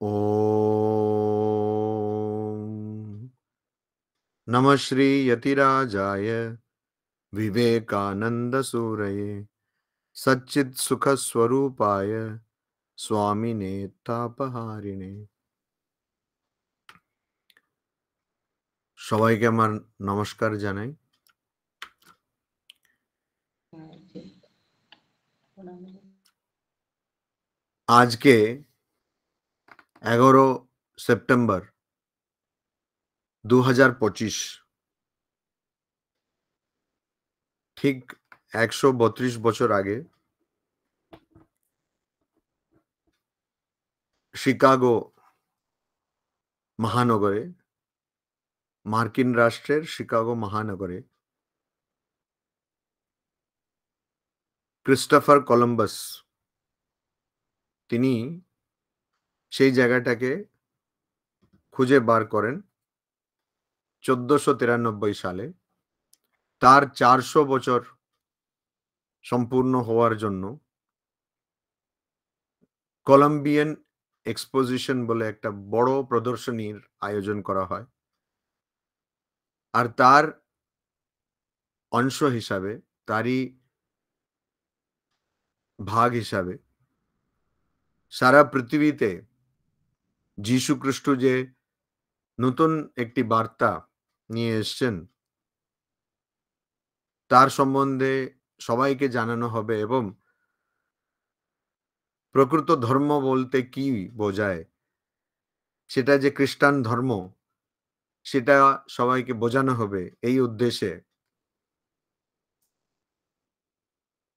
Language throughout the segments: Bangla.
ॐ नमः श्री यतिराजाय विवेकानन्दसूरये सच्चित्सुखस्वरूपाय स्वामिने तापहारिणे। সবাইকে আমার নমস্কার জানাই। আজকে 11 সেপ্টেম্বর 2025, ঠিক 132 বছর আগে শিকাগো মহানগরে, মার্কিন রাষ্ট্রের শিকাগো মহানগরে ক্রিস্টোফার কলম্বাস তিনি সেই জায়গাটাকে খুঁজে বার করেন 1493 সালে। তার 400 বছর সম্পূর্ণ হওয়ার জন্য কলম্বিয়ান এক্সপোজিশন বলে একটা বড় প্রদর্শনীর আয়োজন করা হয়। আর তার অংশ হিসাবে, তারই ভাগ হিসাবে সারা পৃথিবীতে যীশু খ্রিস্ট যে নতুন একটি বার্তা নিয়ে এসেছেন তার সম্বন্ধে সবাইকে জানানো হবে, এবং প্রকৃত ধর্ম বলতে কি বোঝায়, সেটা যে খ্রিস্টান ধর্ম, সেটা সবাইকে বোঝানো হবে। এই উদ্দেশ্যে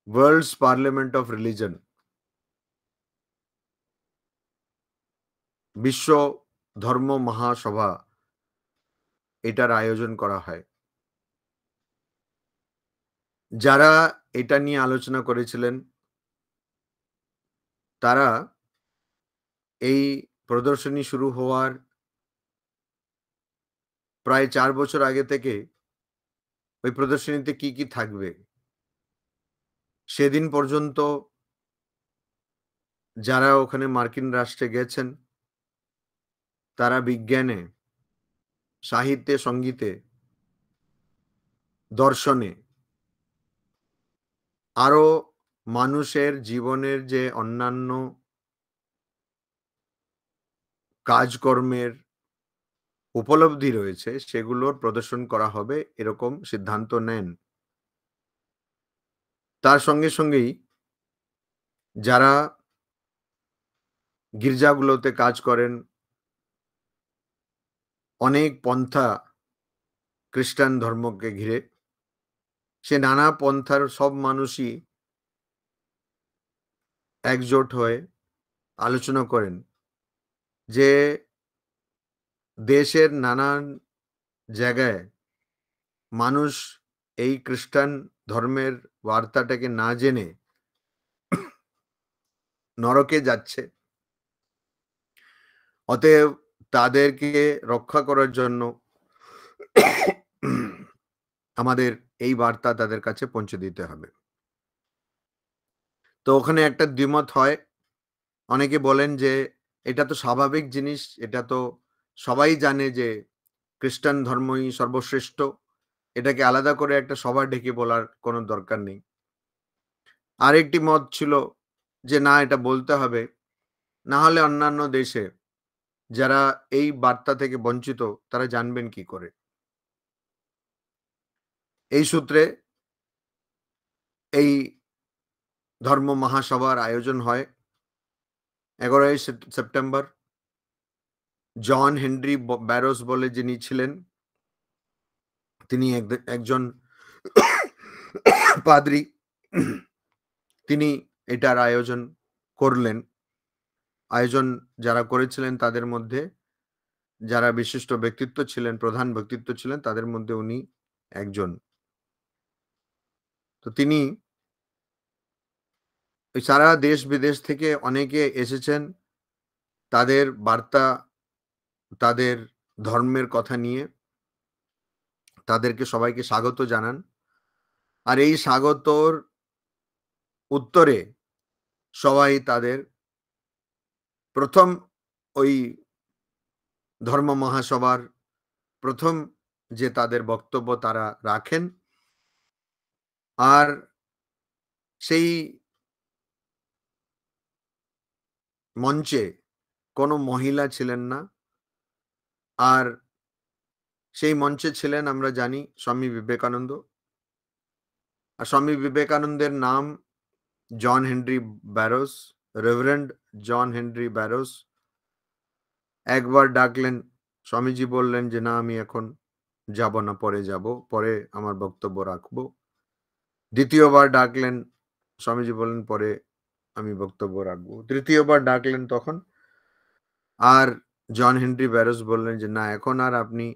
ওয়ার্ল্ডস পার্লামেন্ট অফ রিলিজন, বিশ্ব ধর্ম মহাসভা, এটার আয়োজন করা হয়। যারা এটা নিয়ে আলোচনা করেছিলেন তারা এই প্রদর্শনী শুরু হওয়ার প্রায় 4 বছর আগে থেকে ওই প্রদর্শনীতে কি কি থাকবে সেদিন পর্যন্ত যারা ওখানে মার্কিন রাষ্ট্রে গেছেন তারা বিজ্ঞানে, সাহিত্যে, সঙ্গীতে, দর্শনে, আরো মানুষের জীবনের যে অন্যান্য কাজকর্মের উপলব্ধি রয়েছে সেগুলোর প্রদর্শন করা হবে, এরকম সিদ্ধান্ত নেন। তার সঙ্গে সঙ্গেই যারা গির্জাগুলোতে কাজ করেন, অনেক পন্থা খ্রিস্টান ধর্মকে ঘিরে, সে নানা পন্থার সব মানুষই একজোট হয়ে আলোচনা করেন যে দেশের নানান জায়গায় মানুষ এই খ্রিস্টান ধর্মের বার্তাটাকে না জেনে নরকে যাচ্ছে। অতএব তাদেরকে রক্ষা করার জন্য আমাদের এই বার্তা তাদের কাছে পৌঁছে দিতে হবে। তো ওখানে একটা দ্বিমত হয়। অনেকে বলেন যে এটা তো স্বাভাবিক জিনিস, এটা তো সবাই জানে যে খ্রিস্টান ধর্মই সর্বশ্রেষ্ঠ, এটাকে আলাদা করে একটা সভা ডেকে বলার কোনো দরকার নেই। আরেকটি মত ছিল যে না, এটা বলতে হবে, না হলে অন্যান্য দেশে যারা এই বার্তা থেকে বঞ্চিত তারা জানবেন কি করে। এই সূত্রে এই ধর্ম মহাসভার আয়োজন হয় 11 সেপ্টেম্বর। জন হেনরি ব্যারোস বলে যিনি ছিলেন, তিনি একজন পাদ্রী, তিনি এটার আয়োজন করলেন। আয়োজন যারা করেছিলেন তাদের মধ্যে যারা বিশিষ্ট ব্যক্তিত্ব ছিলেন, প্রধান ব্যক্তিত্ব ছিলেন, তাদের মধ্যে উনি একজন। তো তিনি সারা দেশ বিদেশ থেকে অনেকে এসেছেন তাদের বার্তা, তাদের ধর্মের কথা নিয়ে তাদেরকে সবাইকে স্বাগত জানান। আর এই স্বাগতর উত্তরে সবাই তাদের প্রথম ওই ধর্ম মহাসভার প্রথম যে তাদের বক্তব্য তারা রাখেন। আর সেই মঞ্চে কোনো মহিলা ছিলেন না। আর সেই মঞ্চে ছিলেন আমরা জানি স্বামী বিবেকানন্দ। আর স্বামী বিবেকানন্দের নাম John Henry Barrows, reverend John Henry Barrows. একবার ডাকলেন, স্বামীজি বললেন যে, "না, আমি এখন যাব না, পরে যাব। পরে আমার বক্তব্য রাখব।" দ্বিতীয়বার ডাকলেন, স্বামীজি বললেন, "পরে আমি বক্তব্য রাখব।" তৃতীয়বার ডাকলেন তখন। আর জন হেনরি ব্যারোস বললেন যে, "না, এখন আর আপনি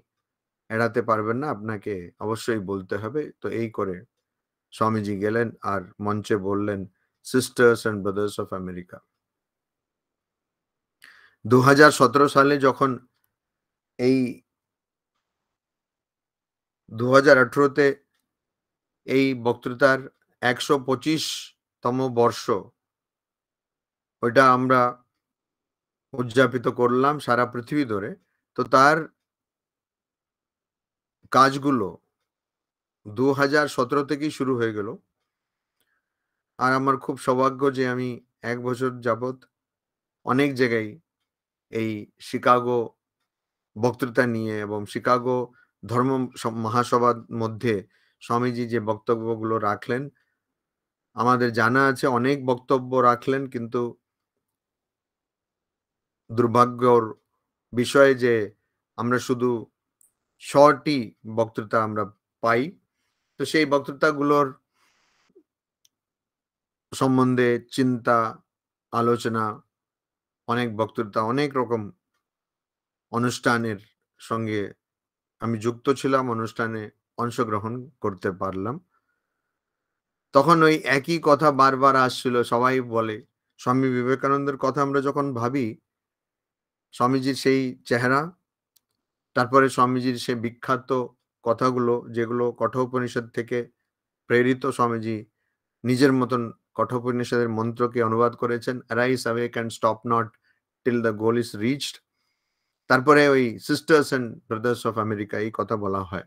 এড়াতে পারবেন না। আপনাকে অবশ্যই বলতে হবে।" তো এই করে স্বামীজি গেলেন আর মঞ্চে বললেন, "sisters and brothers of America." ২০১৭ সালে যখন এই ২০১৮ তে এই বক্তৃতার ১২৫ তম বর্ষ, ওইটা আমরা উদযাপিত করলাম সারা পৃথিবী ধরে। তো তার কাজগুলো ২০১৭ থেকেই শুরু হয়ে গেল। আর আমার খুব সৌভাগ্য যে আমি ১ বছর যাবৎ অনেক জায়গায় এই শিকাগো বক্তৃতা নিয়ে এবং শিকাগো ধর্ম মহাসভার মধ্যে স্বামীজি যে বক্তব্যগুলো রাখলেন, আমাদের জানা আছে অনেক বক্তব্য রাখলেন, কিন্তু দুর্ভাগ্যর বিষয় যে আমরা শুধু শর্টই বক্তৃতা আমরা পাই। তো সেই বক্তৃতাগুলোর সম্বন্ধে চিন্তা, আলোচনা, অনেক বক্তৃতা, অনেক রকম অনুষ্ঠানের সঙ্গে আমি যুক্ত ছিলাম, অনুষ্ঠানে অংশগ্রহণ করতে পারলাম। তখন ওই একই কথা বারবার আসছিল। সবাই বলে, স্বামী বিবেকানন্দের কথা আমরা যখন ভাবি, স্বামীজির সেই চেহারা, তারপরে স্বামীজির সেই বিখ্যাত কথাগুলো যেগুলো কঠোপনিষদ থেকে প্রেরিত, স্বামীজি নিজের মতন কঠোপনিষদের মন্ত্রকে অনুবাদ করেছেন, "Arise, awake and stop not till the goal is reached." তারপরে ওই sisters and brothers of America এই কথা বলা হয়।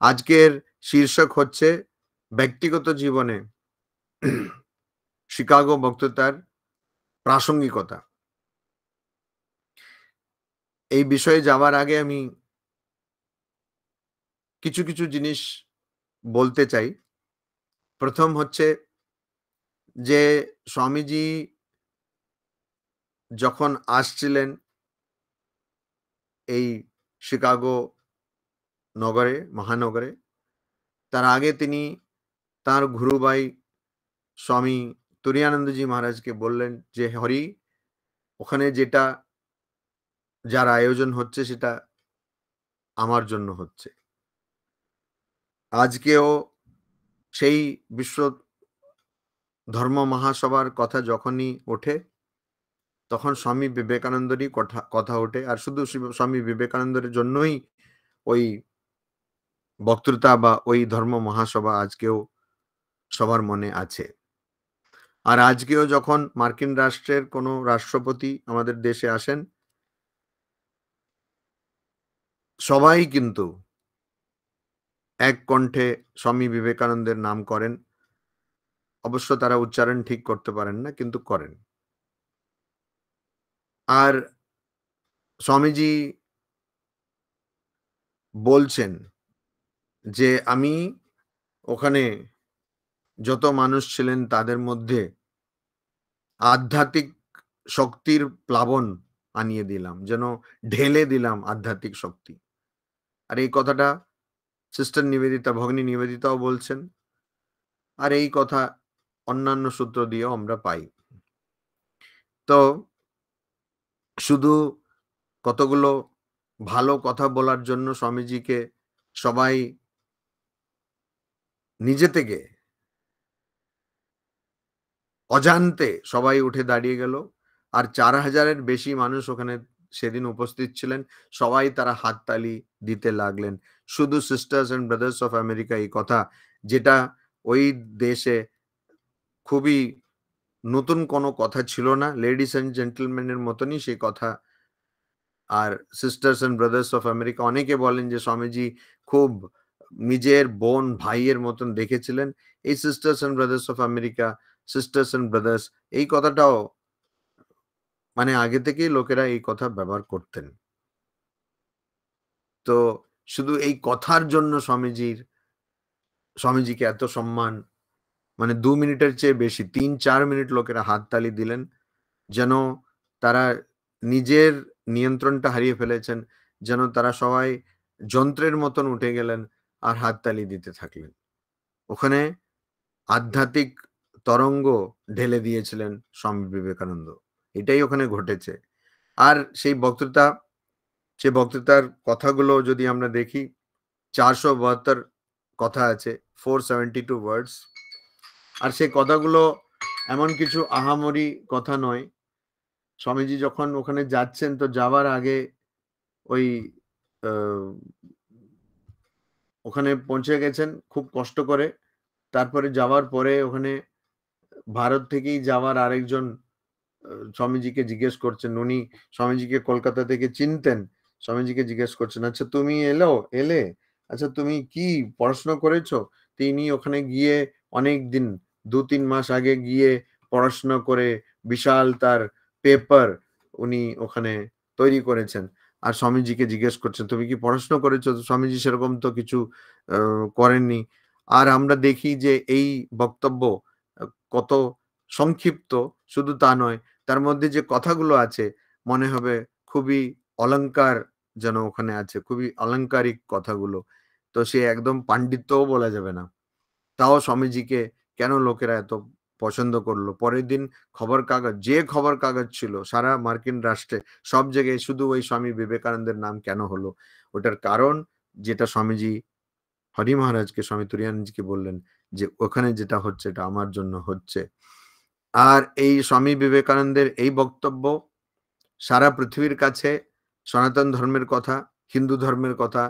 আজকের শীর্ষক হচ্ছে ব্যক্তিগত জীবনে শিকাগো বক্তৃতার প্রাসঙ্গিকতা। এই বিষয়ে যাওয়ার আগে আমি কিছু জিনিস বলতে চাই। ১ম হচ্ছে যে স্বামীজি যখন আসছিলেন এই শিকাগো মহানগরে, তার আগে তিনি তাঁর গুরুভাই স্বামী তুরীয়ানন্দজি মহারাজকে বললেন যে, "হরি, ওখানে যার আয়োজন হচ্ছে সেটা আমার জন্য হচ্ছে।" আজকেও সেই বিশ্ব ধর্ম মহাসভার কথা যখনই ওঠে, তখন স্বামী বিবেকানন্দেরই কথা ওঠে। আর শুধু স্বামী বিবেকানন্দের জন্যই ওই বক্তৃতা বা ওই ধর্ম মহাসভা আজকেও সবার মনে আছে। আর আজকেও যখন মার্কিন রাষ্ট্রের কোনো রাষ্ট্রপতি আমাদের দেশে আসেন, সবাই কিন্তু এক কণ্ঠে স্বামী বিবেকানন্দের নাম করেন। অবশ্য তারা উচ্চারণ ঠিক করতে পারেন না, কিন্তু করেন। আর স্বামীজি বলছেন যে, "আমি ওখানে যত মানুষ ছিলেন তাদের মধ্যে আধ্যাত্মিক শক্তির প্লাবন আনিয়ে দিলাম। যেন ঢেলে দিলাম আধ্যাত্মিক শক্তি।" আর এই কথাটা সিস্টার নিবেদিতা, ভগিনী নিবেদিতাও বলছেন। আর এই কথা অন্যান্য সূত্র দিয়েও আমরা পাই। তো শুধু কতগুলো ভালো কথা বলার জন্য স্বামীজিকে সবাই নিজে থেকে অজান্তে সবাই উঠে দাঁড়িয়ে গেল। আর ৪,০০০ এর বেশি মানুষ ওখানে সেদিন উপস্থিত ছিলেন। সবাই তারা হাততালি দিতে লাগলেন। শুধু sisters and brothers of America এই কথা, যেটা ওই দেশে খুবই নতুন কোনো কথা ছিল না। লেডিস অ্যান্ড জেন্টলম্যান এর মতনই সেই কথা আর sisters and brothers of America অনেকে বলেন যে স্বামীজি খুব নিজের বোন ভাইয়ের মতন দেখেছিলেন। এই sisters and brothers of America, sisters and brothers এই কথাটাও মানে আগে থেকেই লোকেরা এই কথা ব্যবহার করতেন। তো শুধু এই কথার জন্য স্বামীজিকে এত সম্মান, মানে ২ মিনিটের চেয়ে বেশি ৩-৪ মিনিট লোকেরা হাততালি দিলেন। যেন তারা নিজের নিয়ন্ত্রণটা হারিয়ে ফেলেছেন। যেন তারা সবাই যন্ত্রের মতন উঠে গেলেন আর হাততালি দিতে থাকলেন। ওখানে আধ্যাত্মিক তরঙ্গ ঢেলে দিয়েছিলেন স্বামী বিবেকানন্দ। এটাই ওখানে ঘটেছে। আর সেই বক্তৃতার কথাগুলো যদি আমরা দেখি ৪৭২ কথা আছে, 472 ওয়ার্ডস। আর সেই কথাগুলো এমন কিছু আহামরি কথা নয়। স্বামীজি যখন ওখানে যাচ্ছেন তো যাওয়ার আগে ওই আ ওখানে পৌঁছে গেছেন খুব কষ্ট করে। তারপরে যাওয়ার পরে ওখানে ভারত থেকেই যাওয়ার আরেকজন স্বামীজিকে জিজ্ঞেস করছেন। উনি স্বামীজিকে কলকাতা থেকে চিনতেন। স্বামীজিকে জিজ্ঞেস করছেন, "আচ্ছা তুমি এলে? আচ্ছা তুমি কি পড়াশোনা করেছো?" তিনি ওখানে গিয়ে অনেকদিন ২-৩ মাস আগে গিয়ে পড়াশোনা করে বিশাল তার পেপার উনি ওখানে তৈরি করেছেন। আর স্বামীজিকে জিজ্ঞেস করছেন, "তুমি কি পড়াশোনা করেছো?" তো স্বামীজি সেরকম তো কিছু আ করেননি। আর আমরা দেখি যে এই বক্তব্য আ কত সংক্ষিপ্ত, শুধু তা নয় তার মধ্যে যে কথাগুলো আছে মনে হবে খুবই অলংকার যেন ওখানে আছে। খুবই আলংকারিক কথাগুলো। তো সে একদম পাণ্ডিত্যও বলা যাবে না। তাও স্বামীজিকে কেন লোকেরা এত পছন্দ করল? পরের দিন যে খবর কাগজ ছিল সারা মার্কিন রাষ্ট্রে সব জায়গায় শুধু ওই স্বামী বিবেকানন্দের নাম কেন হলো? ওটার কারণ যেটা স্বামীজি হরি মহারাজকে, স্বামী তুরানন্দজিকে বললেন যে, "ওখানে যেটা হচ্ছে এটা আমার জন্য হচ্ছে।" আর এই স্বামী বিবেকানন্দের এই বক্তব্য সারা পৃথিবীর কাছে সনাতন ধর্মের কথা, হিন্দু ধর্মের কথা,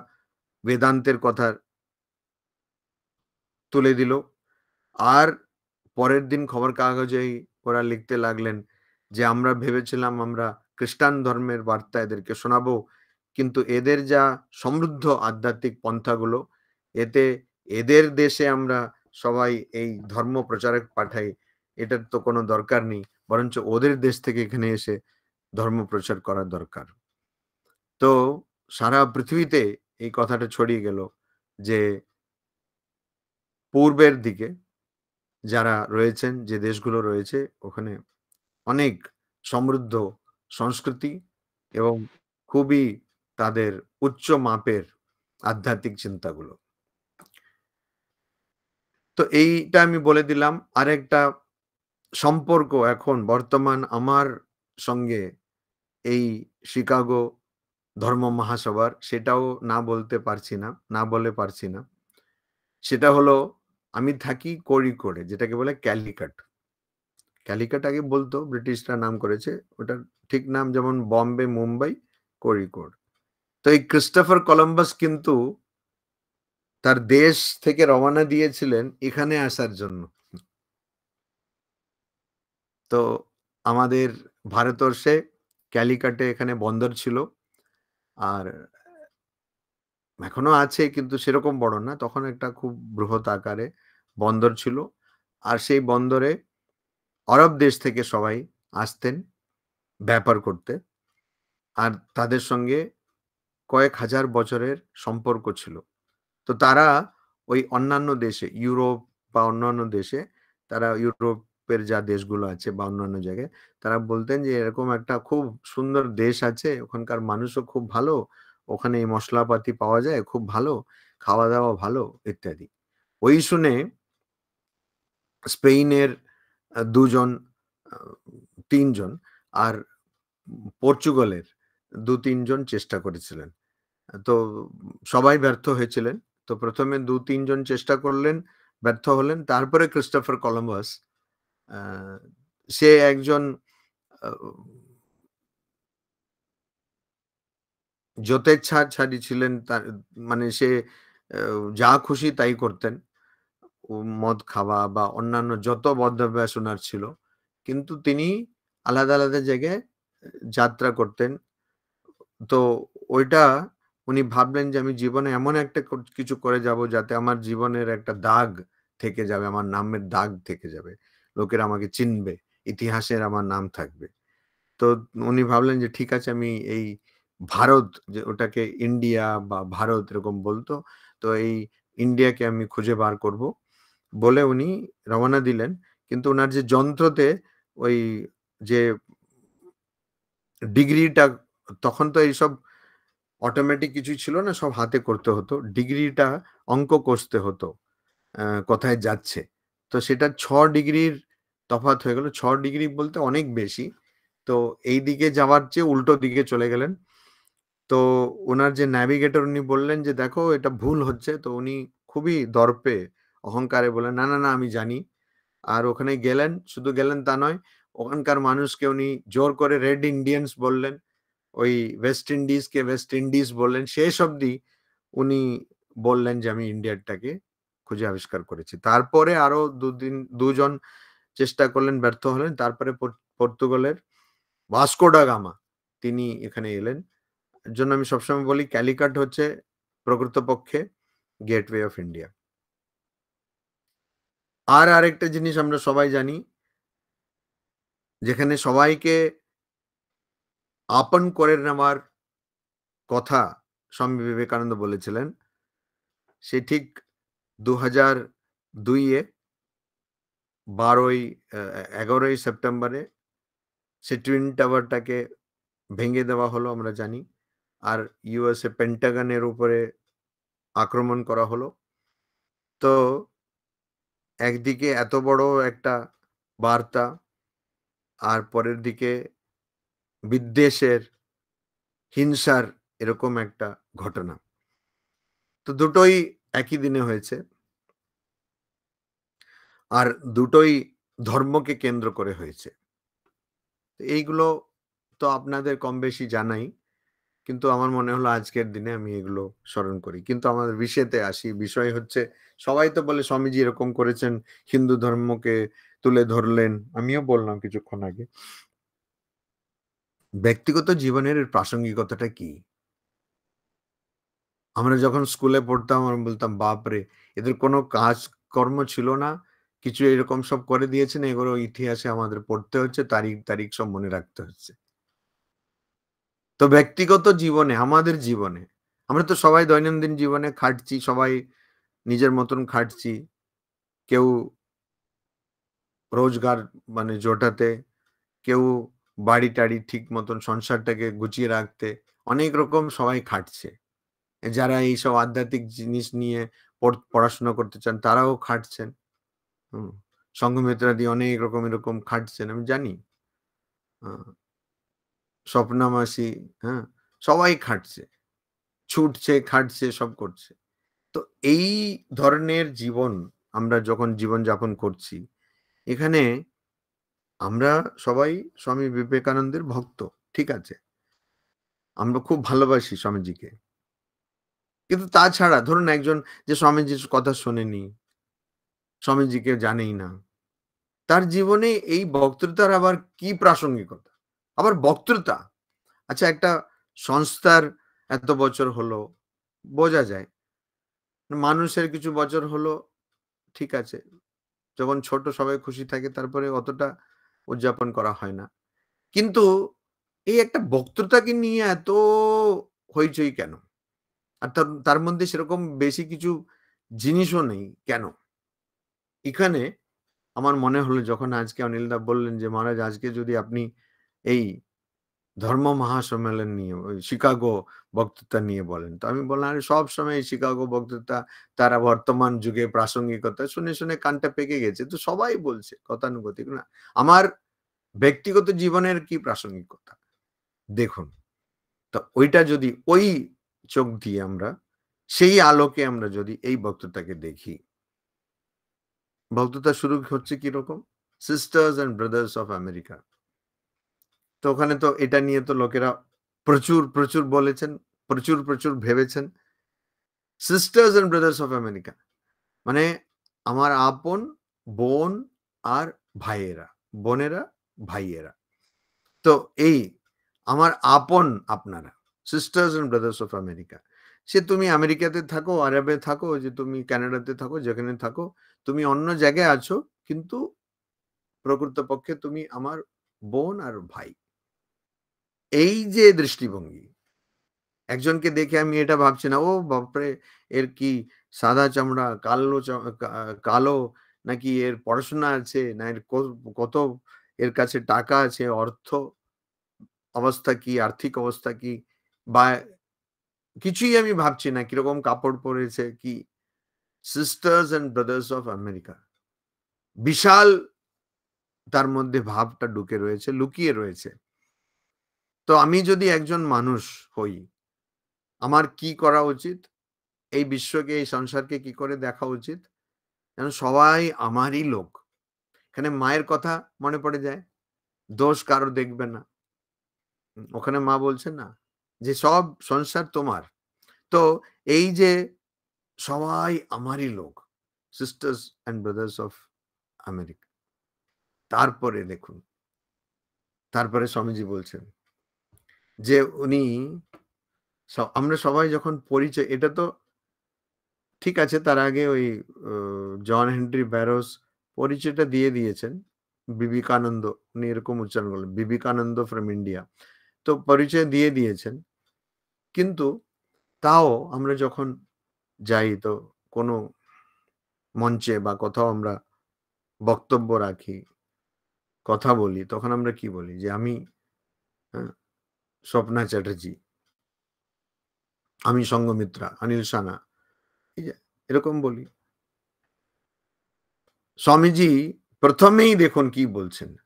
বেদান্তের কথা তুলে দিল। আর পরের দিন খবর কাগজেই ওরা লিখতে লাগলেন যে, "আমরা ভেবেছিলাম আমরা খ্রিস্টান ধর্মের বার্তা এদেরকে শোনাবো। কিন্তু এদের যা সমৃদ্ধ আধ্যাত্মিক পন্থাগুলো, এতে এদের দেশে আমরা সবাই এই ধর্ম প্রচারক পাঠাই। এটার তো কোনো দরকার নেই। বরঞ্চ ওদের দেশ থেকে এখানে এসে ধর্ম প্রচার করা দরকার।" তো সারা পৃথিবীতে এই কথাটা ছড়িয়ে গেল যে পূর্বের দিকে যারা রয়েছেন, যে দেশগুলো রয়েছে ওখানে অনেক সমৃদ্ধ সংস্কৃতি এবং খুবই তাদের উচ্চ মাপের আধ্যাত্মিক চিন্তাগুলো। তো এইটা আমি বলে দিলাম। আরেকটা সম্পর্ক এখন বর্তমান আমার সঙ্গে এই শিকাগো ধর্ম মহাসভার সেটাও না বলে পারছি না। সেটা হলো আমি থাকি কোড়িকোডে যেটাকে বলে ক্যালিকাট। ক্যালিকাট আগে বলতো ব্রিটিশরা নাম করেছে। ওটার ঠিক নাম যেমন বম্বে, মুম্বাই, কোড়িকোড। তো এই ক্রিস্টোফার কলম্বাস কিন্তু তার দেশ থেকে রওনা দিয়েছিলেন এখানে আসার জন্য। তো আমাদের ভারতবর্ষে ক্যালিকাটে এখানে বন্দর ছিল। আর এখনো আছে কিন্তু সেরকম বড় না। তখন একটা খুব বৃহৎ আকারে বন্দর ছিল। আর সেই বন্দরে আরব দেশ থেকে সবাই আসতেন ব্যাপার করতে। আর তাদের সঙ্গে কয়েক হাজার বছরের সম্পর্ক ছিল। তো তারা ওই অন্যান্য দেশে ইউরোপ বা অন্যান্য দেশে তারা ইউরোপের যা দেশগুলো আছে বা অন্যান্য জায়গায় তারা বলতেন যে এরকম একটা খুব সুন্দর দেশ আছে, ওখানকার মানুষও খুব ভালো, ওখানে এই মশলাপাতি পাওয়া যায় খুব ভালো, খাওয়া-দাওয়া ভালো ইত্যাদি। ওই শুনে স্পেনের ২ জন, আ ৩ জন আর পর্তুগালের ২-৩ জন চেষ্টা করেছিলেন। তো সবাই ব্যর্থ হয়েছিলেন। তো ১ম এ ২-৩ জন চেষ্টা করলেন, ব্যর্থ হলেন। তারপরে ক্রিস্টোফার কলম্বাস আ সে একজন আ যতেচ্ছাচারী ছিলেন। তার মানে সে আ যা খুশি তাই করতেন। মদ খাওয়া বা অন্যান্য যত বদঅভ্যাস উনার ছিল। কিন্তু তিনি আলাদা, আলাদা জায়গায় যাত্রা করতেন। তো ওইটা উনি ভাবলেন যে আমি জীবনে এমন একটা কিছু করে যাব যাতে আমার জীবনের একটা দাগ থেকে যাবে, আমার নামের দাগ থেকে যাবে। লোকেরা আমাকে চিনবে, ইতিহাসের আমার নাম থাকবে। তো উনি ভাবলেন যে ঠিক আছে আমি এই ভারত যে ওটাকে ইন্ডিয়া বা ভারত এরকম বলতো। তো এই ইন্ডিয়াকে আমি খুঁজে বার করব। বলে উনি রওনা দিলেন। কিন্তু উনার যে যন্ত্রতে ওই যে ডিগ্রিটা তখন তো এইসব অটোমেটিক কিছুই ছিল না, সব হাতে করতে হতো। ডিগ্রিটা অঙ্ক কষতে হতো। কোথায় যাচ্ছে। তো সেটা ৬ ডিগ্রির তফাৎ হয়ে গেল। ৬ ডিগ্রি বলতে অনেক বেশি। তো এইদিকে যাওয়ার চেয়ে উল্টো দিকে চলে গেলেন। তো উনার যে ন্যাভিগেটর উনি বললেন যে, "দেখো এটা ভুল হচ্ছে।" তো উনি খুবই দর্পে, অহংকারে বললেন, "না, না, না আমি জানি।" আর ওখানে গেলেন, শুধু গেলেন তা নয়, ওখানকার মানুষকে উনি জোর করে রেড ইন্ডিয়ানস বললেন। ওই ওয়েস্ট ইন্ডিজকে ওয়েস্ট ইন্ডিজ বললেন। শেষ অবধি উনি বললেন যে, "আমি ইন্ডিয়াটাকে খুঁজে আবিষ্কার করেছি।" তারপরে আরো ২ জন চেষ্টা করলেন, ব্যর্থ হলেন। তারপরে পর্তুগালের ভাস্কো ডা গামা তিনি এখানে এলেন। এর জন্য আমি সবসময় বলি ক্যালিকাট হচ্ছে প্রকৃতপক্ষে গেটওয়ে অফ ইন্ডিয়া। আর আরেকটা জিনিস আমরা সবাই জানি, যেখানে সবাইকে আপন করে নেওয়ার কথা স্বামী বিবেকানন্দ বলেছিলেন, সে ঠিক ২০০২ এ ১২ই ১১ই সেপ্টেম্বরে সে টুইন টাওয়ারটাকে ভেঙে দেওয়া হলো আমরা জানি। আর ইউএসএ পেন্টাগনের উপরে আক্রমণ করা হলো। তো একদিকে এত বড় একটা বার্তা, আর পরের দিকে বিদ্বেষের, হিংসার এরকম একটা ঘটনা। তো দুটোই একই দিনে হয়েছে। আর দুটোই ধর্মকে কেন্দ্র করে হয়েছে। তো এইগুলো তো আপনাদের কমবেশি জানাই। কিন্তু আমার মনে হলো আজকের দিনে আমি এগুলো স্মরণ করি। কিন্তু আমাদের বিষয়তে আসি। বিষয় হচ্ছে সবাই তো বলে স্বামীজি এরকম করেছেন, হিন্দু ধর্মকে তুলে ধরলেন। আমিও বললাম কিছুক্ষণ আগে। ব্যক্তিগত জীবনের এর প্রাসঙ্গিকতাটা কি? আমরা যখন স্কুলে পড়তাম আমরা বলতাম, "বাপরে! এদের কোনো কাজকর্ম ছিল না। কিছু এরকম সব করে দিয়েছেন, এগুলো ইতিহাসে আমাদের পড়তে হচ্ছে, তারিখ, তারিখ সব মনে রাখতে হচ্ছে।" তো ব্যক্তিগত জীবনে, আমাদের জীবনে, আমরা তো সবাই দৈনন্দিন জীবনে খাটছি, সবাই নিজের মতন খাটছি। কেউ রোজগার মানে জোটাতে, কেউ বাড়ি-টাড়ি ঠিক মতন সংসারটাকে গুছিয়ে রাখতে, অনেক রকম সবাই খাটছে। যারা এইসব আধ্যাত্মিক জিনিস নিয়ে পড়াশোনা করতে চান তারাও খাটছেন। হুম। সংঘমিত্রাদি অনেক রকম এরকম খাটছেন আমি জানি। আ স্বপ্না মাসি, হ্যাঁ? সবাই খাটছে। ছুটছে, খাটছে, সব করছে। তো এই ধরনের জীবন আমরা যখন জীবনযাপন করছি, এখানে আমরা সবাই স্বামী বিবেকানন্দের ভক্ত। ঠিক আছে? আমরা খুব ভালোবাসি স্বামীজিকে। কিন্তু তাছাড়া ধরুন একজন যে স্বামীজির কথা শোনেনি, স্বামীজিকে জানেই না। তার জীবনে এই বক্তৃতার আবার কি প্রাসঙ্গিকতা? আবার বক্তৃতা। আচ্ছা একটা সংস্থার এত বছর হলো, বোঝা যায়। মানুষের কিছু বছর হলো, ঠিক আছে। যখন ছোট সবাই খুশি থাকে তারপরে অতটা উদযাপন করা হয় না। কিন্তু এই একটা বক্তৃতাকে নিয়ে এত হইচই কেন? আর তার তার মধ্যে সেরকম বেশি কিছু জিনিসও নেই কেন? এখানে আমার মনে হলো যখন আজকে অনিলদা বললেন যে, "মহারাজ আজকে যদি আপনি এই ধর্ম মহাসম্মেলন নিয়ে ওই শিকাগো বক্তৃতা নিয়ে বলেন।" তো আমি বললাম, "আরে সবসময় এই শিকাগো বক্তৃতা তারা বর্তমান যুগে প্রাসঙ্গিকতা শুনে, শুনে কানটা পেকে গেছে। তো সবাই বলছে গতানুগতিক না। আমার ব্যক্তিগত জীবনের কি প্রাসঙ্গিকতা? দেখুন, তো ওইটা যদি ওই চোখ দিয়ে আমরা সেই আলোকে আমরা যদি এই বক্তৃতাকে দেখি, বক্তৃতা শুরু হচ্ছে কিরকম? Sisters and brothers of America. তো ওখানে তো এটা নিয়ে তো লোকেরা প্রচুর, প্রচুর বলেছেন, প্রচুর, প্রচুর ভেবেছেন। Sisters and brothers of America মানে আমার আপন বোন আর ভাইয়েরা, বোনেরা, ভাইয়েরা। তো এই আমার আপন আপনারা। Sisters and brothers of America. সে তুমি আমেরিকাতে থাকো, আরবে থাকো, যে তুমি কানাডাতে থাকো, যেখানে থাকো, তুমি অন্য জায়গায় আছো, কিন্তু প্রকৃতপক্ষে তুমি আমার বোন আর ভাই। এই যে দৃষ্টিভঙ্গি, একজনকে দেখে আমি এটা ভাবছি না, "ও বাপরে! এর কি সাদা চামড়া, কালো, নাকি এর পড়াশোনা আছে, না এর কত এর কাছে টাকা আছে, অবস্থা কি, আর্থিক অবস্থা কি, বা কিছুই আমি ভাবছি না, কিরকম কাপড় পরেছে কি।" Sisters and brothers of America. বিশাল তার মধ্যে ভাবটা ঢুকে রয়েছে, লুকিয়ে রয়েছে। তো আমি যদি একজন মানুষ হই, আমার কি করা উচিত? এই বিশ্বকে, এই সংসারকে কি করে দেখা উচিত? যেন সবাই আমারই লোক। এখানে মায়ের কথা মনে পড়ে যায়। দোষ কারো দেখবে না। ওখানে মা বলছেন না? যে সব সংসার তোমার। তো এই যে সবাই আমারই লোক। Sisters and brothers of America. তারপরে দেখুন, তারপরে স্বামীজি বলছেন যে উনি আমরা সবাই যখন পরিচয়, এটা তো ঠিক আছে, তার আগে ওই অ জন হেনরি ব্যারোস পরিচয়টা দিয়ে দিয়েছেন। বিবেকানন্দ, উনি এরকম উচ্চারণ করলেন, বিবেকানন্দ ফ্রম ইন্ডিয়া। তো পরিচয় দিয়ে দিয়েছেন। কিন্তু তাও আমরা যখন যাই, তো কোনো মঞ্চে বা কোথাও আমরা বক্তব্য রাখি, কথা বলি, তখন আমরা কি বলি? যে আমি আ স্বপ্না চ্যাটার্জী, আমি সঙ্ঘমিত্রা, অনিল সানা, এই যে এরকম বলি। স্বামীজি ১ম এই দেখুন কি বলছেন।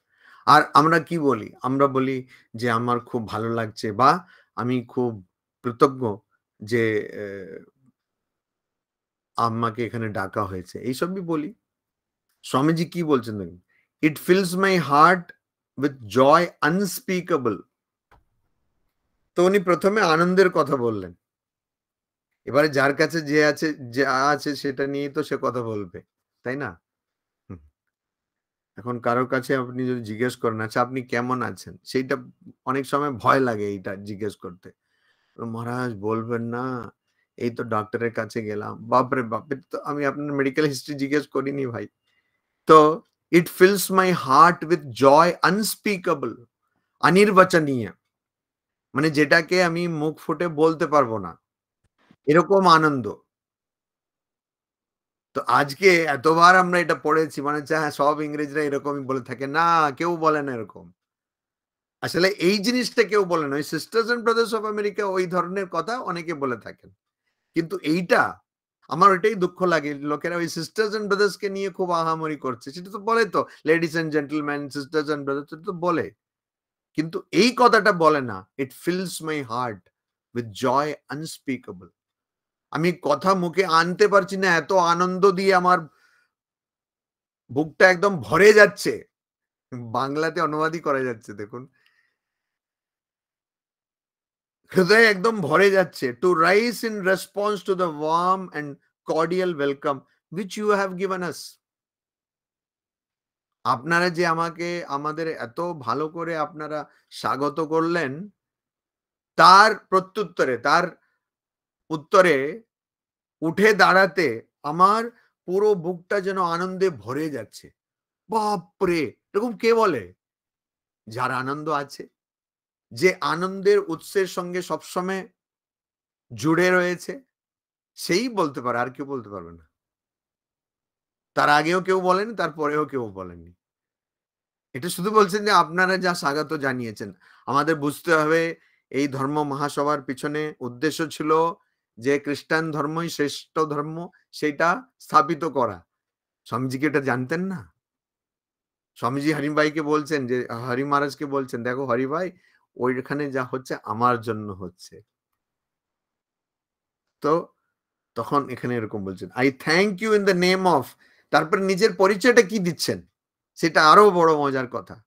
আর আমরা কি বলি? আমরা বলি যে আমার খুব ভালো লাগছে, বা আমি খুব কৃতজ্ঞ যে আমাকে এখানে ডাকা হয়েছে। এইসবই বলি। স্বামীজি কি বলছেন দেখুন। "It fills my heart with joy unspeakable." তো উনি ১ম এ আনন্দের কথা বললেন। এবারে যার কাছে যা আছে সেটা নিয়েই তো সে কথা বলবে। তাই না? হুম। এখন কারো কাছে আপনি যদি জিজ্ঞেস করেন, "আচ্ছা আপনি কেমন আছেন?" সেইটা অনেক সময় ভয় লাগে এইটা জিজ্ঞেস করতে। "মহারাজ বলবেন না, এই তো ডাক্তারের কাছে গেলাম।" বাপরে বাপ! এটা তো আমি আপনার মেডিকেল হিস্ট্রি জিজ্ঞেস করিনি ভাই। তো "It fills my heart with joy unspeakable." অনির্বচনীয়। মানে যেটাকে আমি মুখ ফুটে বলতে পারব না। এরকম আনন্দ। তো আজকে এতবার আমরা এটা পড়েছি, মনে হচ্ছে হ্যাঁ, সব ইংরেজরা এরকমই বলে থাকে। না, কেউ বলে না এরকম। আসলে এই জিনিসটা কেউ বলে না। ওই sisters and brothers of America ওই ধরনের কথা অনেকে বলে থাকেন। কিন্তু এইটা, আমার ওইটাই দুঃখ লাগে। লোকেরা ওই সিস্টার্স অ্যান্ড ব্রাদার্স কে নিয়ে খুব আহামরি করছে। সেটা তো বলে তো, ladies and gentleman, sisters and brothers, এটা তো বলে। কিন্তু এই কথাটা বলে না। It fills my heart with joy unspeakable. আমি কথা মুখে আনতে পারছি না। এত আনন্দ দিয়ে আমার বুকটা একদম ভরে যাচ্ছে। বাংলাতে অনুবাদই করা যাচ্ছে দেখুন। হৃদয় একদম ভরে যাচ্ছে। To rise in response to the warm and cordial welcome which you have given us. আপনারা যে আমাদের এত ভালো করে আপনারা স্বাগত করলেন, তার প্রত্যুত্তরে, তার উত্তরে উঠে দাঁড়াতে আমার পুরো বুকটা যেন আনন্দে ভরে যাচ্ছে। বাপরে! এরকম কে বলে? যার আনন্দ আছে। যে আনন্দের উৎসের সঙ্গে সবসময় জুড়ে রয়েছে, সেই বলতে পারে, আর কেউ বলতে পারবে না। তার আগেও কেউ বলেনি, তার পরেও কেউ বলেনি। এটা শুধু বলছেন যে আপনারা যা স্বাগত জানিয়েছেন। আমাদের বুঝতে হবে এই ধর্ম মহাসভার পিছনে উদ্দেশ্য ছিল যে খ্রিস্টান ধর্মই শ্রেষ্ঠ ধর্ম, সেটা স্থাপিত করা। স্বামীজি কি এটা জানতেন না? স্বামীজি হরিভাইকে বলছেন যে, হরি মহারাজকে বলছেন, "দেখো হরি ভাই, ওইখানে যা হচ্ছে আমার জন্য হচ্ছে।" তো তখন এখানে এরকম বলছেন, "I thank you in the name of", তারপরে নিজের পরিচয়টা কি দিচ্ছেন? সেটা আরো বড় মজার কথা।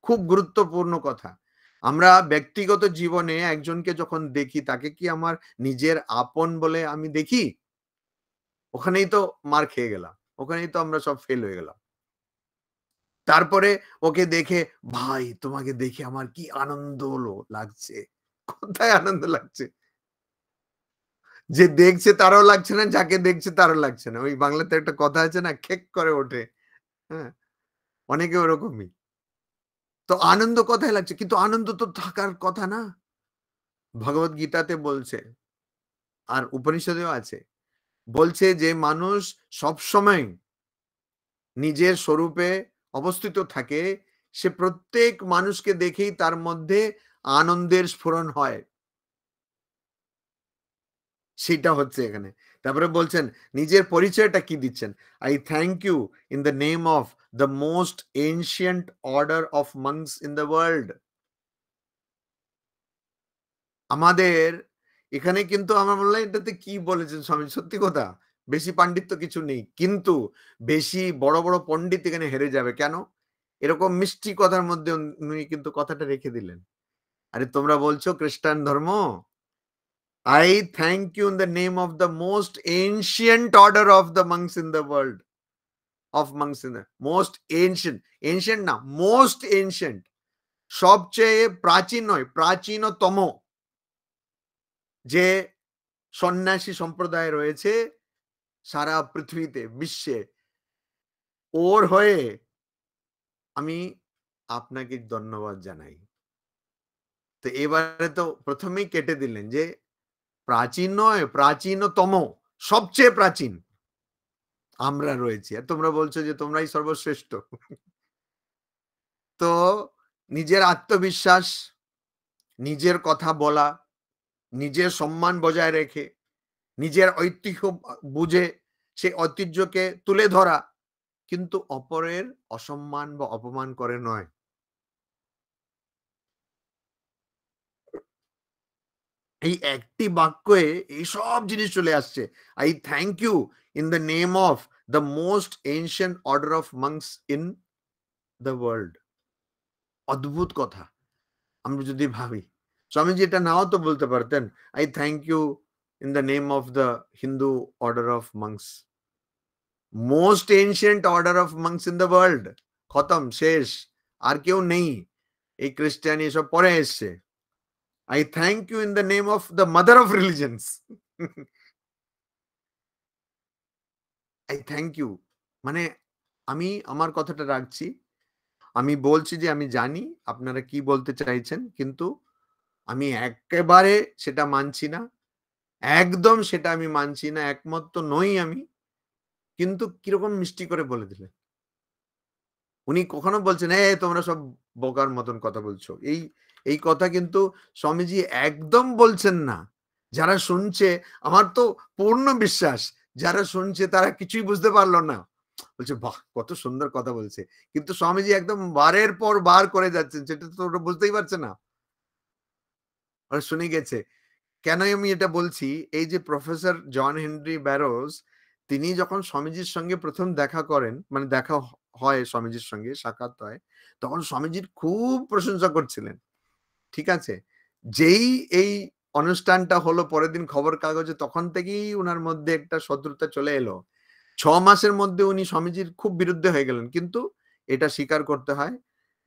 খুব গুরুত্বপূর্ণ কথা। আমরা ব্যক্তিগত জীবনে একজনকে যখন দেখি, তাকে কি আমার নিজের আপন বলে আমি দেখি? ওখানেই তো মার খেয়ে গেলাম। ওখানেই তো আমরা সব ফেল হয়ে গেলাম। তারপরে ওকে দেখে, "ভাই তোমাকে দেখে আমার কি আনন্দ লাগছে।" কোথায় আনন্দ লাগছে? যে দেখছে তারও লাগছে না, যাকে দেখছে তারও লাগছে না। ওই বাংলাতে একটা কথা আছে না? খেক করে ওঠে। হ্যাঁ? অনেকে ওরকমই। তো আনন্দ কোথায় লাগছে? কিন্তু আনন্দ তো থাকার কথা না? ভগবদ্গীতাতে বলছে, আর উপনিষদেও আছে। বলছে যে মানুষ সবসময় নিজের স্বরূপে অবস্থিত থাকে, সে প্রত্যেক মানুষকে দেখেই তার মধ্যে আনন্দের স্ফুরণ হয়। সেটা হচ্ছে এখানে। তারপরে বলছেন নিজের পরিচয়টা কি দিচ্ছেন? I thank you in the name of the most ancient order of monks in the world. আমাদের এখানে কিন্তু আমার বললাম এটাতে কি বলেছেন স্বামী? সত্যি কথা। বেশি পাণ্ডিত্য কিছু নেই। কিন্তু বেশি বড়, বড় পণ্ডিত এখানে হেরে যাবে। কেন? এরকম মিষ্টি কথার মধ্যে উনি কিন্তু কথাটা রেখে দিলেন। আরে তোমরা বলছো খ্রিস্টান ধর্ম? I thank you in the name of the most ancient order of the monks in the world. Of monks in the most ancient. Ancient না, most ancient. সবচেয়ে প্রাচীন নয়, প্রাচীনতম যে সন্ন্যাসী সম্প্রদায় রয়েছে সারা পৃথিবীতে, বিশ্বে, ওর হয়ে আমি আপনাকে ধন্যবাদ জানাই। তো এবারে তো ১ম এই কেটে দিলেন যে প্রাচীন নয়, প্রাচীনতম, সবচেয়ে প্রাচীন আমরা রয়েছি। আর তোমরা বলছো যে তোমরাই সর্বশ্রেষ্ঠ। তো নিজের আত্মবিশ্বাস, নিজের কথা বলা, নিজের সম্মান বজায় রেখে, নিজের ঐতিহ্য বুঝে সেই ঐতিহ্যকে তুলে ধরা, কিন্তু অপরের অসম্মান বা অপমান করে নয়। এই একটি বাক্যে এইসব জিনিস চলে আসছে। I thank you in the name of the most ancient order of monks in the world. অদ্ভুত কথা। আমরা যদি ভাবি। স্বামীজি এটা নাও তো বলতে পারতেন, I thank you in the name of the Hindu order of monks. Most ancient order of monks in the world. খতম, শেষ। আর কেউ নেই। এই খ্রিস্টান এসব পরে এসছে। I thank you in the name of the mother of religions. I thank you. মানে আমি আমার কথাটা রাখছি। আমি বলছি যে আমি জানি আপনারা কি বলতে চাইছেন, কিন্তু আমি এক্কেবারে সেটা মানছি না। একদম সেটা আমি মানছি না। একমত তো নই আমি। কিন্তু কিরকম মিষ্টি করে বলে দিলেন। উনি কখনো বলছেন, তোমরা সব বোকার মতন কথা বলছো।" এই কথা কিন্তু স্বামীজি একদম বলছেন না। যারা শুনছে আমার তো পূর্ণ বিশ্বাস, যারা শুনছে তারা কিছুই বুঝতে পারল না। বলছে, "বাহ! কত সুন্দর কথা বলছে।" কিন্তু স্বামীজি একদম বারের পর বার করে যাচ্ছেন। সেটা তো ওরা বুঝতেই পারছে না। ওরা শুনে গেছে। কেন আমি এটা বলছি? এই যে প্রফেসর জন হেনরি ব্যারোজ তিনি যখন স্বামীজির সঙ্গে ১ম দেখা করেন, মানে দেখা হয় স্বামীজির সঙ্গে, সাক্ষাৎ হয়, তখন স্বামীজির খুব প্রশংসা করছিলেন। ঠিক আছে? যেই এই অনুষ্ঠানটা হলো পরের দিন খবর কাগজে, তখন থেকেই উনার মধ্যে একটা শত্রুতা চলে এলো। ৬ মাসের মধ্যে উনি স্বামীজির খুব বিরুদ্ধে হয়ে গেলেন। কিন্তু এটা স্বীকার করতে হয়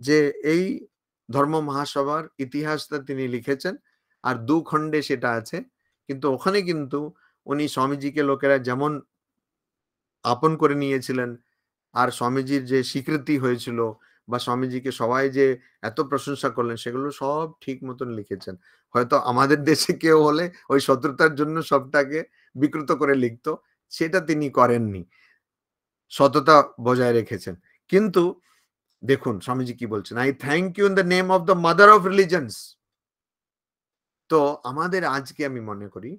যে এই ধর্ম মহাসভার ইতিহাসটা তিনি লিখেছেন। আর ২ খণ্ডে সেটা আছে। কিন্তু ওখানে কিন্তু উনি স্বামীজিকে লোকেরা যেমন আপন করে নিয়েছিলেন, আর স্বামীজির যে স্বীকৃতি হয়েছিল বা স্বামীজিকে সবাই যে এত প্রশংসা করলেন, সেগুলো সব ঠিক মতন লিখেছেন। হয়তো আমাদের দেশে কেউ হলে ওই শত্রুতার জন্য সবটাকে বিকৃত করে লিখত। সেটা তিনি করেননি। সততা বজায় রেখেছেন। কিন্তু দেখুন স্বামীজি কি বলছেন, "I thank you in the name of the mother of religions." তো আমাদের আজকে আমি মনে করি,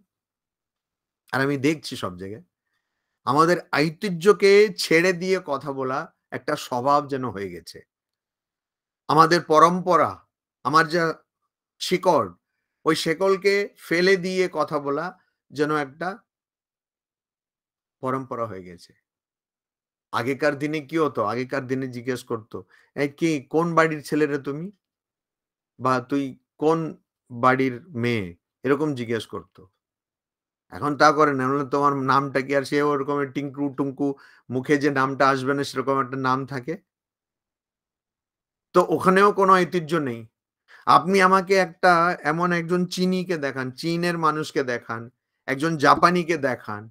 আর আমি দেখছি সব জায়গায়, আমাদের ঐতিহ্যকে ছেড়ে দিয়ে কথা বলা একটা স্বভাব যেন হয়ে গেছে। আমাদের পরম্পরা, আমার যা শিকড়, ওই শেকলকে ফেলে দিয়ে কথা বলা যেন একটা পরম্পরা হয়ে গেছে। আগেকার দিনে কি হতো? আগেকার দিনে জিজ্ঞেস করত, "এই কি কোন বাড়ির ছেলে রে তুমি?" বা "তুই কোন বাড়ির মেয়ে?" এরকম জিজ্ঞেস করত। এখন তা করে না। বলে, "তোমার নামটা কি?" আর সেও ওরকম টিংকু টুংকু মুখে যে নামটা আসবে না সেরকম একটা নাম থাকে। তো ওখানেও কোনো ঐতিহ্য নেই। আপনি আমাকে একটা এমন একজন চীনীকে দেখান, চীনের মানুষকে দেখান, একজন জাপানিকে দেখান।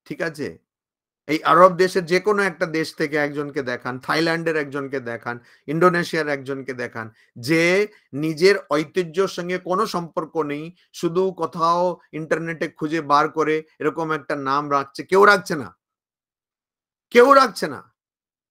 ঠিক আছে? এই আরব দেশের যেকোনো একটা দেশ থেকে একজনকে দেখান, থাইল্যান্ডের একজনকে দেখান, ইন্দোনেশিয়ার একজনকে দেখান, যে নিজের ঐতিহ্যর সঙ্গে কোনো সম্পর্ক নেই। শুধু কোথাও ইন্টারনেটে খুঁজে বার করে এরকম একটা নাম রাখছে। কেউ রাখছে না। কেউ রাখছে না।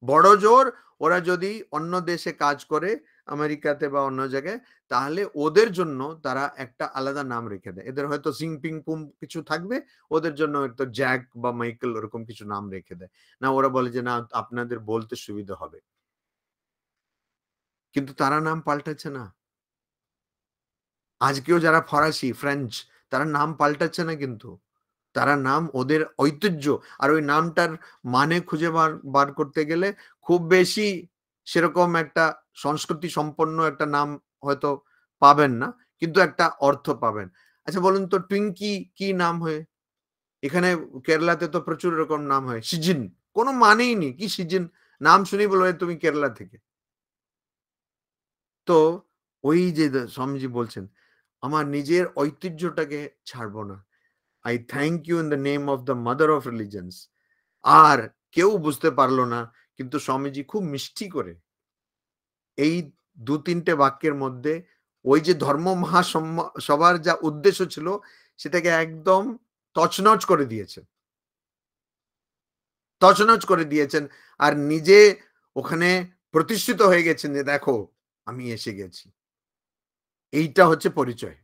বড়জোর ওরা যদি অন্য দেশে কাজ করে, আমেরিকাতে বা অন্য জায়গায়, তাহলে ওদের জন্য তারা একটা আলাদা নাম রেখে দেয়। এদের হয়তো জিং-পিং পুম কিছু থাকবে, ওদের জন্য হয়তো জ্যাক বা মাইকেল ওরকম কিছু নাম রেখে দেয়। না, ওরা বলে যে, "না, আপনাদের বলতে সুবিধা হবে।" কিন্তু তারা নাম পাল্টাচ্ছে না। আজকেও যারা ফরাসি, ফ্রেঞ্চ, তারা নাম পাল্টাচ্ছে না কিন্তু। তারা নাম ওদের ঐতিহ্য, আর ওই নামটার মানে খুঁজে বার বার করতে গেলে খুব বেশি সেরকম একটা সংস্কৃতি সম্পন্ন একটা নাম হয়তো পাবেন না। কিন্তু একটা অর্থ পাবেন। আচ্ছা বলুন তো, টুইঙ্কি কি নাম হয়? এখানে কেরালাতে তো প্রচুর এরকম নাম হয়। সিজিন, কোন মানেই নেই। কি সিজিন? নাম শুনেই বলবে তুমি কেরালা থেকে। তো ওই যে স্বামীজি বলছেন, আমার নিজের ঐতিহ্যটাকে ছাড়বো না। I thank you in the name of the mother of religions. আর কেউ বুঝতে পারল না। কিন্তু স্বামীজি খুব মিষ্টি করে এই ২-৩ টে বাক্যের মধ্যে ওই যে ধর্ম সভার যা উদ্দেশ্য ছিল সেটাকে একদম তছনছ করে দিয়েছেন। তছনছ করে দিয়েছেন। আর নিজে ওখানে প্রতিষ্ঠিত হয়ে গেছেন যে, "দেখো, আমি এসে গেছি।" এইটা হচ্ছে পরিচয়।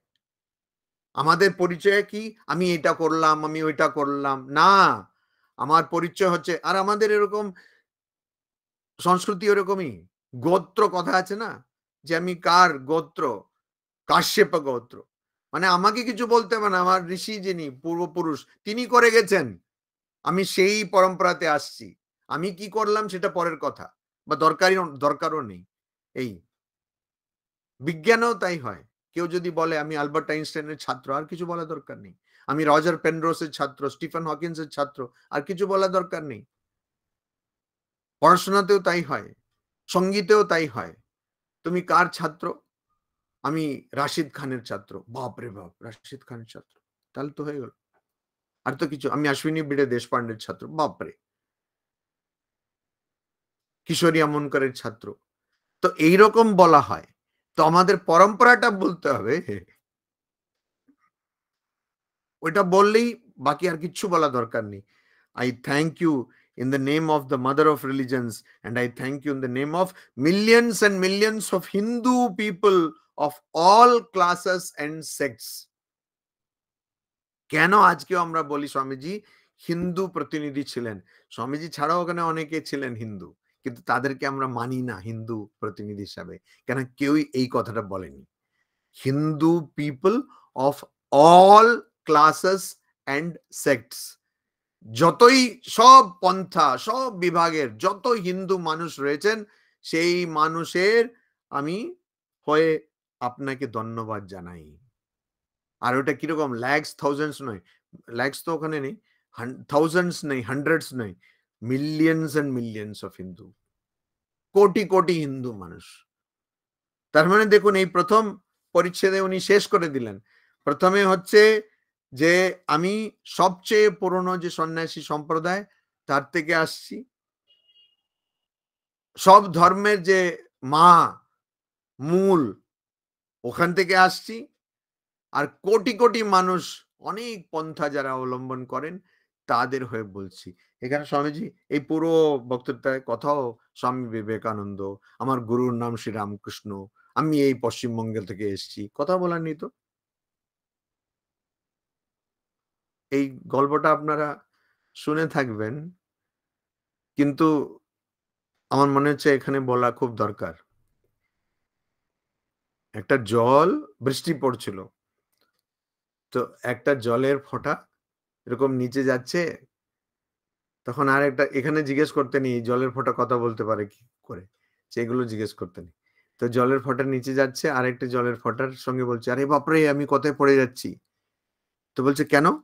আমাদের পরিচয় কি? আমি এটা করলাম, আমি ওইটা করলাম। না, আমার পরিচয় হচ্ছে, আর আমাদের এরকম সংস্কৃতি ওরকমই। গোত্র কথা আছে না? যে আমি কার গোত্র? কাশ্যপ গোত্র। মানে আমাকে কিছু বলতে হবে না। আমার ঋষি যিনি পূর্বপুরুষ তিনি করে গেছেন। আমি সেই পরম্পরাতে আসছি। আমি কি করলাম সেটা পরের কথা। বা দরকারও নেই। এই বিজ্ঞানেও তাই হয়। কেউ যদি বলে আমি আলবার্ট আইনস্টাইনের ছাত্র, আর কিছু বলার দরকার নেই। আমি রজার পেনরোসের ছাত্র, স্টিফেন হকিন্সের ছাত্র, আর কিছু বলার দরকার নেই। পড়াশোনাতেও তাই হয়। সঙ্গীতেও তাই হয়। তুমি কার ছাত্র? আমি রাশিদ খানের ছাত্র। বাপরে বাপ! রাশিদ খানের ছাত্র। তাহলে তো হয়ে গেল। আর তো কিছু, আমি অশ্বিনী বিডে দেশপান্ডের ছাত্র। বাপরে! কিশোরী আমনকরের ছাত্র। তো এইরকম বলা হয়। তো আমাদের পরম্পরাটা বলতে হবে। ওইটা বললেই বাকি আর কিচ্ছু বলা দরকার নেই। I thank you in the name of the mother of religions, and I thank you in the name of millions and millions of Hindu people of all classes and sects. কেন আজকেও আমরা বলি স্বামীজি হিন্দু প্রতিনিধি ছিলেন? স্বামীজি ছাড়াও ওখানে অনেকে ছিলেন হিন্দু। কিন্তু তাদেরকে আমরা মানি না হিন্দু প্রতিনিধি হিসাবে। কেন কেউই এই কথাটা বলেনি। Hindu people of all classes and sects. যতই সব পন্থা, সব বিভাগের যত হিন্দু মানুষ রয়েছেন, সেই মানুষের আমি হয়ে আপনাকে ধন্যবাদ জানাই। আর ওটা কিরকম lakhs, thousands নয়। lakhs তো ওখানে নেই। thousands নেই, hundreds নেই। millions and millions of Hindu. কোটি, কোটি হিন্দু মানুষ। তার মানে দেখুন এই ১ম পরিচ্ছেদে উনি শেষ করে দিলেন। ১ম এ হচ্ছে যে আমি সবচেয়ে পুরনো যে সন্ন্যাসী সম্প্রদায় তার থেকে আসছি। সব ধর্মের যে মা, মূল, ওখান থেকে আসছি। আর কোটি, কোটি মানুষ অনেক পন্থা যারা অবলম্বন করেন তাদের হয়ে বলছি। এখানে স্বামীজি এই পুরো বক্তৃতায় কোথাও স্বামী বিবেকানন্দ, আমার গুরুর নাম শ্রী রামকৃষ্ণ, আমি এই পশ্চিমবঙ্গ থেকে এসেছি, কথা বলার নেই তো। এই গল্পটা আপনারা শুনে থাকবেন। কিন্তু আমার মনে হচ্ছে এখানে বলা খুব দরকার। একটা বৃষ্টি পড়ছিল। তো একটা জলের ফোঁটা এরকম নিচে যাচ্ছে। তখন আরেকটা এখানে জিজ্ঞেস করতেন এই জলের ফোঁটা কথা বলতে পারে কি করে? সেগুলো জিজ্ঞেস করতেন। তো জলের ফোঁটা নিচে যাচ্ছে, আরেকটা জলের ফোঁটার সঙ্গে বলছে, "আরে বাপরে! আমি কোথায় পড়ে যাচ্ছি?" তো বলছে, "কেন?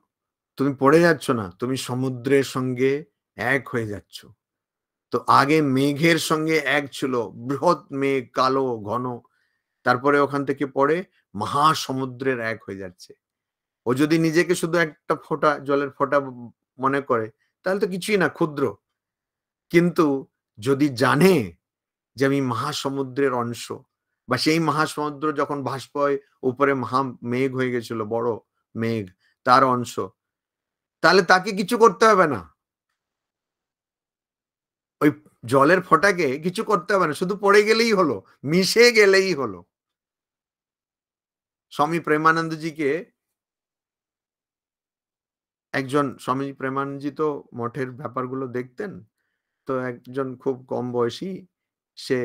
তুমি পড়ে যাচ্ছ না। তুমি সমুদ্রের সঙ্গে এক হয়ে যাচ্ছ।" তো আগে মেঘের সঙ্গে এক ছিল, বৃহৎ মেঘ, কালো, ঘন। তারপরে ওখান থেকে পড়ে মহাসমুদ্রের এক হয়ে যাচ্ছে। ও যদি নিজেকে শুধু একটা ফোঁটা, জলের ফোঁটা মনে করে, তাহলে তো কিছুই না, ক্ষুদ্র। কিন্তু যদি জানে যে আমি মহাসমুদ্রের অংশ, বা সেই মহাসমুদ্র যখন বাষ্প হয়ে উপরে মেঘ হয়ে গেছিল, বড় মেঘ, তার অংশ, তাহলে তাকে কিছু করতে হবে না। ওই জলের ফোঁটাকে কিছু করতে হবে না, শুধু পড়ে গেলেই হলো, মিশে গেলেই হলো। স্বামী প্রেমানন্দজিকে স্বামী প্রেমানন্দজি তো মঠের ব্যাপারগুলো দেখতেন। তো একজন খুব কম বয়সী সে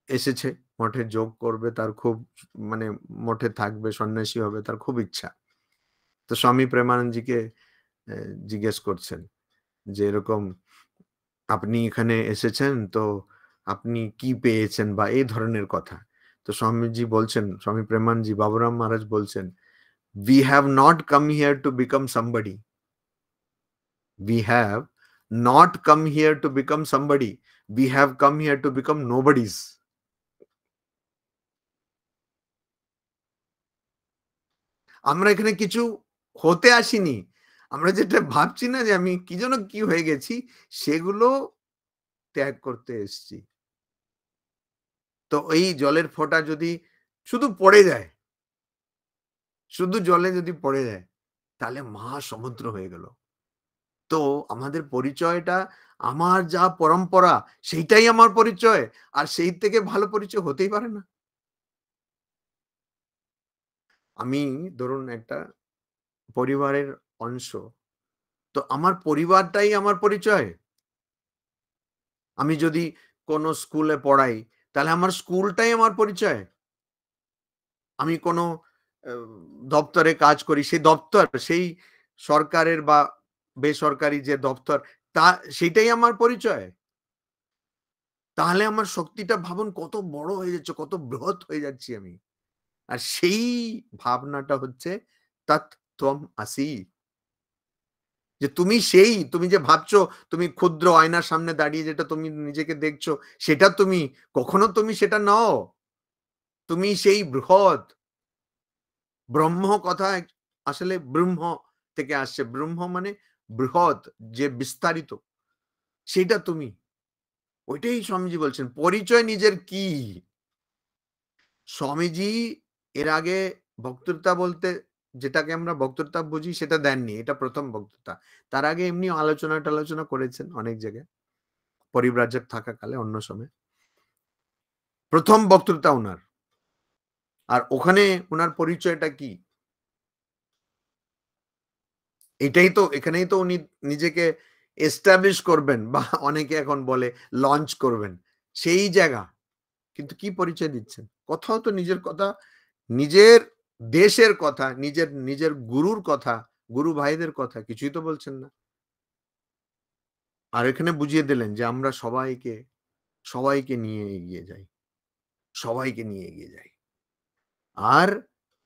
এসেছে, মঠে যোগ করবে, তার খুব মানে মঠে থাকবে, সন্ন্যাসী হবে, তার খুব ইচ্ছা। তো স্বামী প্রেমানন্দজিকে জিজ্ঞেস করছেন যে এরকম আপনি এখানে এসেছেন, তো আপনি কি পেয়েছেন, বা এই ধরনের কথা। তো স্বামী প্রেমানন্দজি, বাবুরাম মহারাজ বলছেন, we have not come here to become somebody. We have not come here to become somebody. We have come here to become nobodies. আমরা এখানে কিছু হতে আসিনি। আমরা যেটা ভাবছি না যে আমি কি যেন কি হয়ে গেছি, সেগুলো ত্যাগ করতে এসছি। তো এই জলের ফোঁটা যদি শুধু পড়ে যায়, শুধু জলে যদি পড়ে যায়, তাহলে মহাসমুদ্র হয়ে গেল। তো আমাদের পরিচয়টা, আমার যা পরম্পরা, সেইটাই আমার পরিচয়। আর সেই থেকে ভালো পরিচয় হতেই পারে না। আমি ধরুন একটা পরিবারের অংশ। তো আমার পরিবারটাই আমার পরিচয়। আমি যদি কোনো স্কুলে পড়াই, তাহলে আমার স্কুলটাই আমার পরিচয়। আমি কোনো আ দপ্তরে কাজ করি, সেই দপ্তর, সেই সরকারের বা বেসরকারি যে দপ্তর, তা সেইটাই আমার পরিচয়। তাহলে আমার শক্তিটা ভাবুন কত বড় হয়ে যাচ্ছে, কত বৃহৎ হয়ে যাচ্ছি আমি। আর সেই ভাবনাটা হচ্ছে তৎ ত্বম আসি। যে তুমি যে ভাবছো তুমি ক্ষুদ্র আয়নার সামনে দাঁড়িয়ে যেটা তুমি নিজেকে দেখছো, সেটা তুমি, কখনো তুমি সেটা নও। তুমি সেই বৃহৎ। ব্রহ্ম কথা আসলে ব্রহ্ম থেকে আসছে। ব্রহ্ম মানে বৃহৎ, যে বিস্তারিত, সেটা তুমি। ওইটাই স্বামীজি বলছেন, পরিচয় নিজের কি? স্বামীজি এর আগে বক্তৃতা বলতে, যেটাকে আমরা বক্তৃতা বুঝি, সেটা দেননি। এটা ১ম বক্তৃতা। তার আগে এমনি আলোচনা-টালোচনা করেছেন অনেক জায়গায়, পরিব্রাজক থাকাকালে অন্য সময়। ১ম বক্তৃতা উনার। আর ওখানে উনার পরিচয়টা কি? এখানেই তো উনি নিজেকে এস্টাবলিশ করবেন, বা অনেকে এখন বলে লঞ্চ করবেন। সেই জায়গা। কিন্তু কি পরিচয় দিচ্ছেন? কোথাও তো নিজের কথা, নিজের দেশের কথা, নিজের গুরুর কথা, গুরু ভাইদের কথা কিছুই তো বলছেন না। আর এখানে বুঝিয়ে দিলেন যে আমরা সবাইকে নিয়ে এগিয়ে যাই। সবাইকে নিয়ে এগিয়ে যাই। আর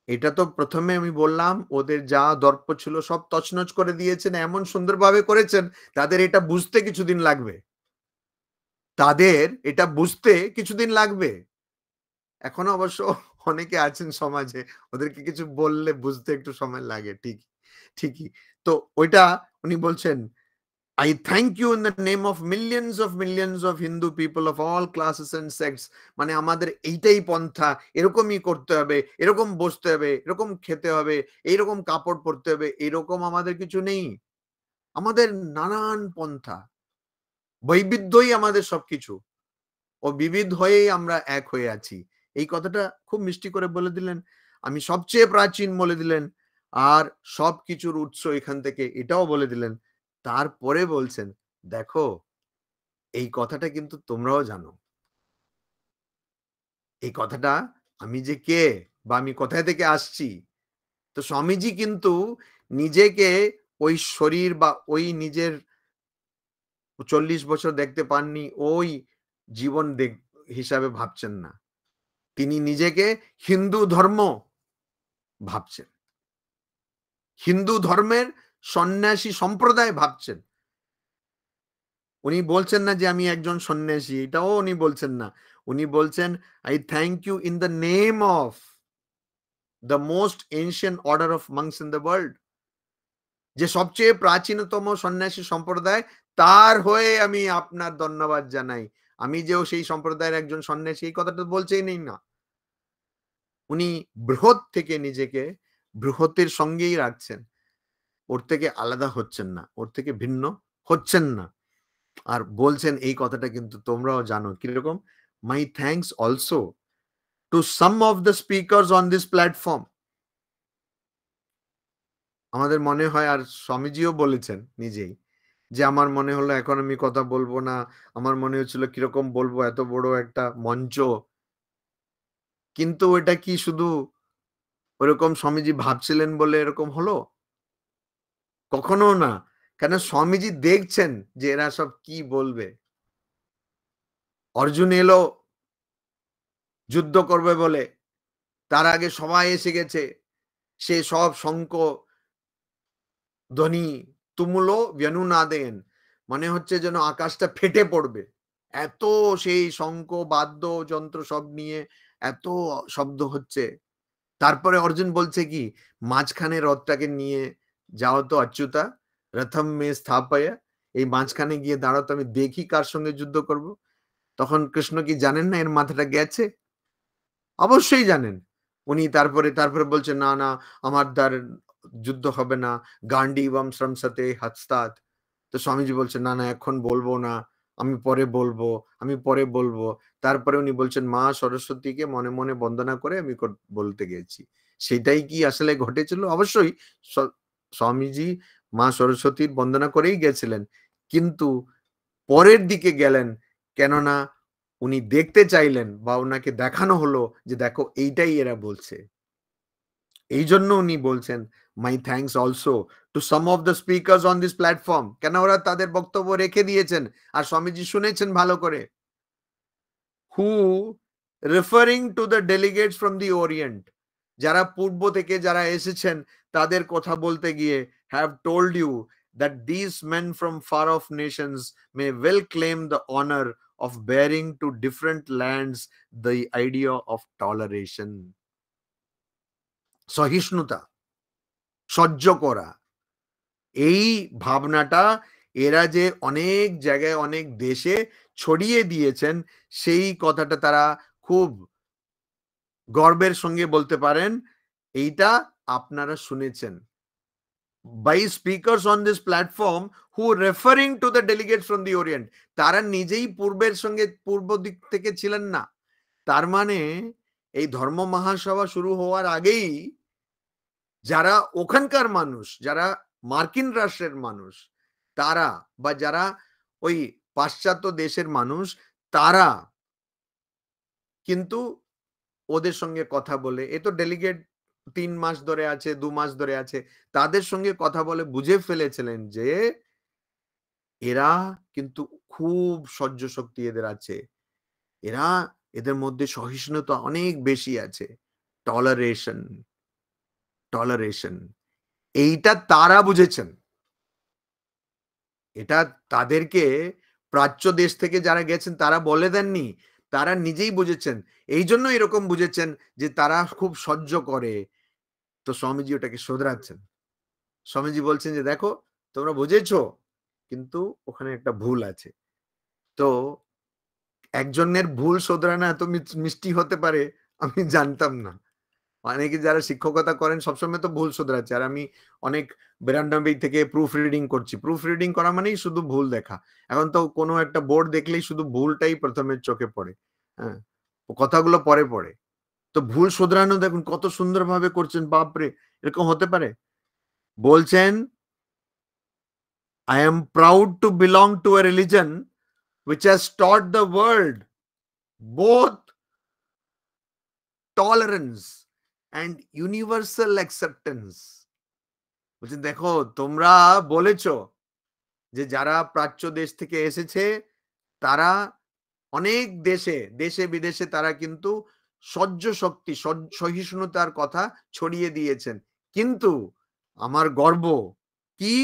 এটা তো ১ম এ আমি বললাম, ওদের যা দর্প ছিল সব তছনছ করে দিয়েছেন। এমন সুন্দরভাবে করেছেন, তাদের এটা বুঝতে কিছুদিন লাগবে। তাদের এটা বুঝতে কিছুদিন লাগবে। এখনো অবশ্য অনেকে আছেন সমাজে, ওদেরকে কিছু বললে বুঝতে একটু সময় লাগে। ঠিকই। তো ওইটা উনি বলছেন, I thank you in the name of millions of Hindu people of all classes and sects. মানে আমাদের এইটাই পন্থা, এরকমই করতে হবে, এরকম বসতে হবে, এরকম খেতে হবে, এইরকম কাপড় পরতে হবে, এরকম আমাদের কিছু নেই। আমাদের নানান পন্থা। বৈবিধ্যই আমাদের সবকিছু। ও বিবিধ হয়েই আমরা এক হয়ে আছি। এই কথাটা খুব মিষ্টি করে বলে দিলেন। আমি সবচেয়ে প্রাচীন বলে দিলেন। আর সবকিছুর উৎস এখান থেকে, এটাও বলে দিলেন। তারপরে বলছেন, দেখো এই কথাটা কিন্তু তোমরাও জানো। এই কথাটা, আমি যে কে, বা আমি কোথায় থেকে আসছি। তো স্বামীজি কিন্তু নিজেকে ওই শরীর বা ওই নিজের ৪০ বছর দেখতে পাননি, ওই জীবন হিসাবে ভাবছেন না। তিনি নিজেকে হিন্দু ধর্ম ভাবছেন। হিন্দু ধর্মের সন্ন্যাসী সম্প্রদায় ভাবছেন। উনি বলছেন না যে আমি একজন সন্ন্যাসী, এটাও উনি বলছেন না। উনি বলছেন, I thank you in the name of the most ancient order of monks in the world, যে সবচেয়ে প্রাচীনতম সন্ন্যাসী সম্প্রদায়, তার হয়ে আমি আপনার ধন্যবাদ জানাই। আমি যেও সেই সম্প্রদায়ের একজন সন্ন্যাসী, এই কথাটা বলছেই নেই না। উনি বৃহৎ থেকে নিজেকে বৃহতের সঙ্গেই রাখছেন, ওর থেকে আলাদা হচ্ছেন না, ওর থেকে ভিন্ন হচ্ছেন না। আর বলছেন এই কথাটা কিন্তু তোমরাও জানো কিরকম, my thanks also to some of the speakers on this platform. আমাদের মনে হয়, আর স্বামীজিও বলেছেন নিজেই, যে আমার মনে হলো এখন আমি কথা বলবো না, আমার মনে হচ্ছিল কিরকম বলবো, এত বড় একটা মঞ্চ। কিন্তু এটা কি শুধু ওরকম স্বামীজি ভাবছিলেন বলে এরকম হলো? কখনো না। কেন স্বামীজি দেখছেন যে এরা সব কি বলবে। অর্জুন এলো যুদ্ধ করবে বলে, তার আগে সবাই এসে গেছে, সে সব শঙ্খ ধ্বনি তুমুলো ব্যনুনাদেন, মনে হচ্ছে যেন আকাশটা ফেটে পড়বে, এত সেই শঙ্খ বাদ্য যন্ত্র সব নিয়ে এত শব্দ হচ্ছে। তারপরে অর্জুন বলছে কি, মাঝখানে রথটাকে নিয়ে যাও তো অচ্যুতা, রথম মে স্থাপয়া, এই মাঝখানে গিয়ে দাঁড়াও তো, আমি দেখি কার সঙ্গে যুদ্ধ করব। তখন কৃষ্ণ কি জানেন না এর মাথাটা গেছে? অবশ্যই জানেন। উনি তারপরে বলছেন, না না আমার দ্বার যুদ্ধ হবে না, গান্ডীবম শ্রমসতে হস্তাৎ। তো স্বামীজি বলছেন, না না এখন বলবো না, আমি পরে বলবো, আমি পরে বলবো। তারপরে উনি বলছেন, মা সরস্বতীকে মনে মনে বন্দনা করে আমি বলতে গেছি। সেটাই কি আসলে ঘটেছিল? অবশ্যই স্বামীজি মা সরস্বতীর বন্দনা করেই গেছিলেন, কিন্তু পরের দিকে গেলেন, কেননা উনি দেখতে চাইলেন বা উনাকে দেখানো হলো যে দেখো এইটাই এরা বলছে। এই জন্য উনি বলছেন, my thanks also to some of the speakers on this platform. কেন ওরা তাদের বক্তব্য রেখে দিয়েছেন আর স্বামীজি শুনেছেন ভালো করে। Who referring to the delegates from the orient, যারা পূর্ব থেকে যারা এসেছেন তাদের কথা বলতে গিয়ে, have told you that these men from far off nations may well claim the honor of bearing to different lands the idea of toleration. সহিষ্ণুতা, সহ্য করা, এই ভাবনাটা এরা যে অনেক জায়গায় অনেক দেশে ছড়িয়ে দিয়েছেন, সেই কথাটা তারা খুব গর্বের সঙ্গে বলতে পারেন, এইটা আপনারা শুনেছেন। By speakers on this platform who referring to the delegates from the Orient, তারা নিজেই পূর্বের সঙ্গে পূর্ব দিক থেকে ছিলেন না। তার মানে এই ধর্ম মহাসভা শুরু হওয়ার আগেই যারা ওখানকার মানুষ, যারা মার্কিন রাষ্ট্রের মানুষ, তারা বা যারা ওই পাশ্চাত্য দেশের মানুষ, তারা কিন্তু ওদের সঙ্গে কথা বলে, এ তো ডেলিগেট ৩ মাস ধরে আছে, ২ মাস ধরে আছে, তাদের সঙ্গে কথা বলে বুঝে ফেলেছিলেন যে এরা কিন্তু খুব সহ্য শক্তি এদের আছে। এরা, এদের মধ্যে সহিষ্ণুতা অনেক বেশি আছে। Toleration, toleration. এইটা তারা বুঝেছেন। এটা তাদেরকে প্রাচ্য দেশ থেকে যারা গেছেন তারা বলে দেননি। তারা নিজেই বুঝেছেন। এইজন্য এরকম বুঝেছেন যে তারা খুব সহ্য করে। তো স্বামীজি ওটাকে শোধরাচ্ছেন। স্বামীজি বলছেন যে, "দেখো তোমরা বুঝেছ, কিন্তু ওখানে একটা ভুল আছে।" তো একজনের ভুল শোধরানো এত মিষ্টি হতে পারে আমি জানতাম না। অনেকে যারা শিক্ষকতা করেন সবসময় তো ভুল শোধরাচ্ছে। আর আমি অনেক 92 থেকে প্রুফ রিডিং করছি। প্রুফ রিডিং করা মানেই শুধু ভুল দেখা। এখন তো কোনো একটা বোর্ড দেখলেই শুধু ভুলটাই ১ম এ চোখে পড়ে। হ্যাঁ? কথাগুলো পরে পড়ে। তো ভুল শোধরানো দেখুন কত সুন্দরভাবে করছেন। বাপরে! এরকম হতে পারে? বলছেন, I am proud to belong to a religion which has taught the world both tolerance and universal acceptance. বলছেন দেখো তোমরা বলেছ যে যারা প্রাচ্য দেশ থেকে এসেছে তারা অনেক দেশে বিদেশে তারা কিন্তু সহ্য শক্তি, সহিষ্ণুতার কথা ছড়িয়ে দিয়েছেন। কিন্তু আমার গর্ব কি,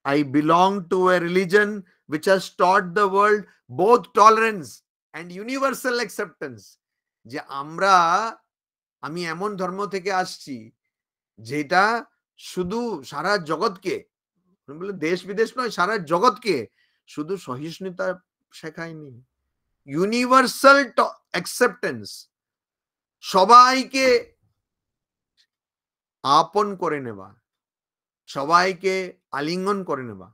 I belong to a religion which has taught the world both tolerance and universal acceptance. যে আমি এমন ধর্ম থেকে আসছি যেটা শুধু সারা জগৎকে, বলে দেশ বিদেশ নয়, সারা জগৎকে শুধু সহিষ্ণুতা শেখায়নি, ইউনিভার্সাল অ্যাকসেপ্টেন্স, সবাইকে আপন করে নেওয়া, সবাইকে আলিঙ্গন করে নেওয়া,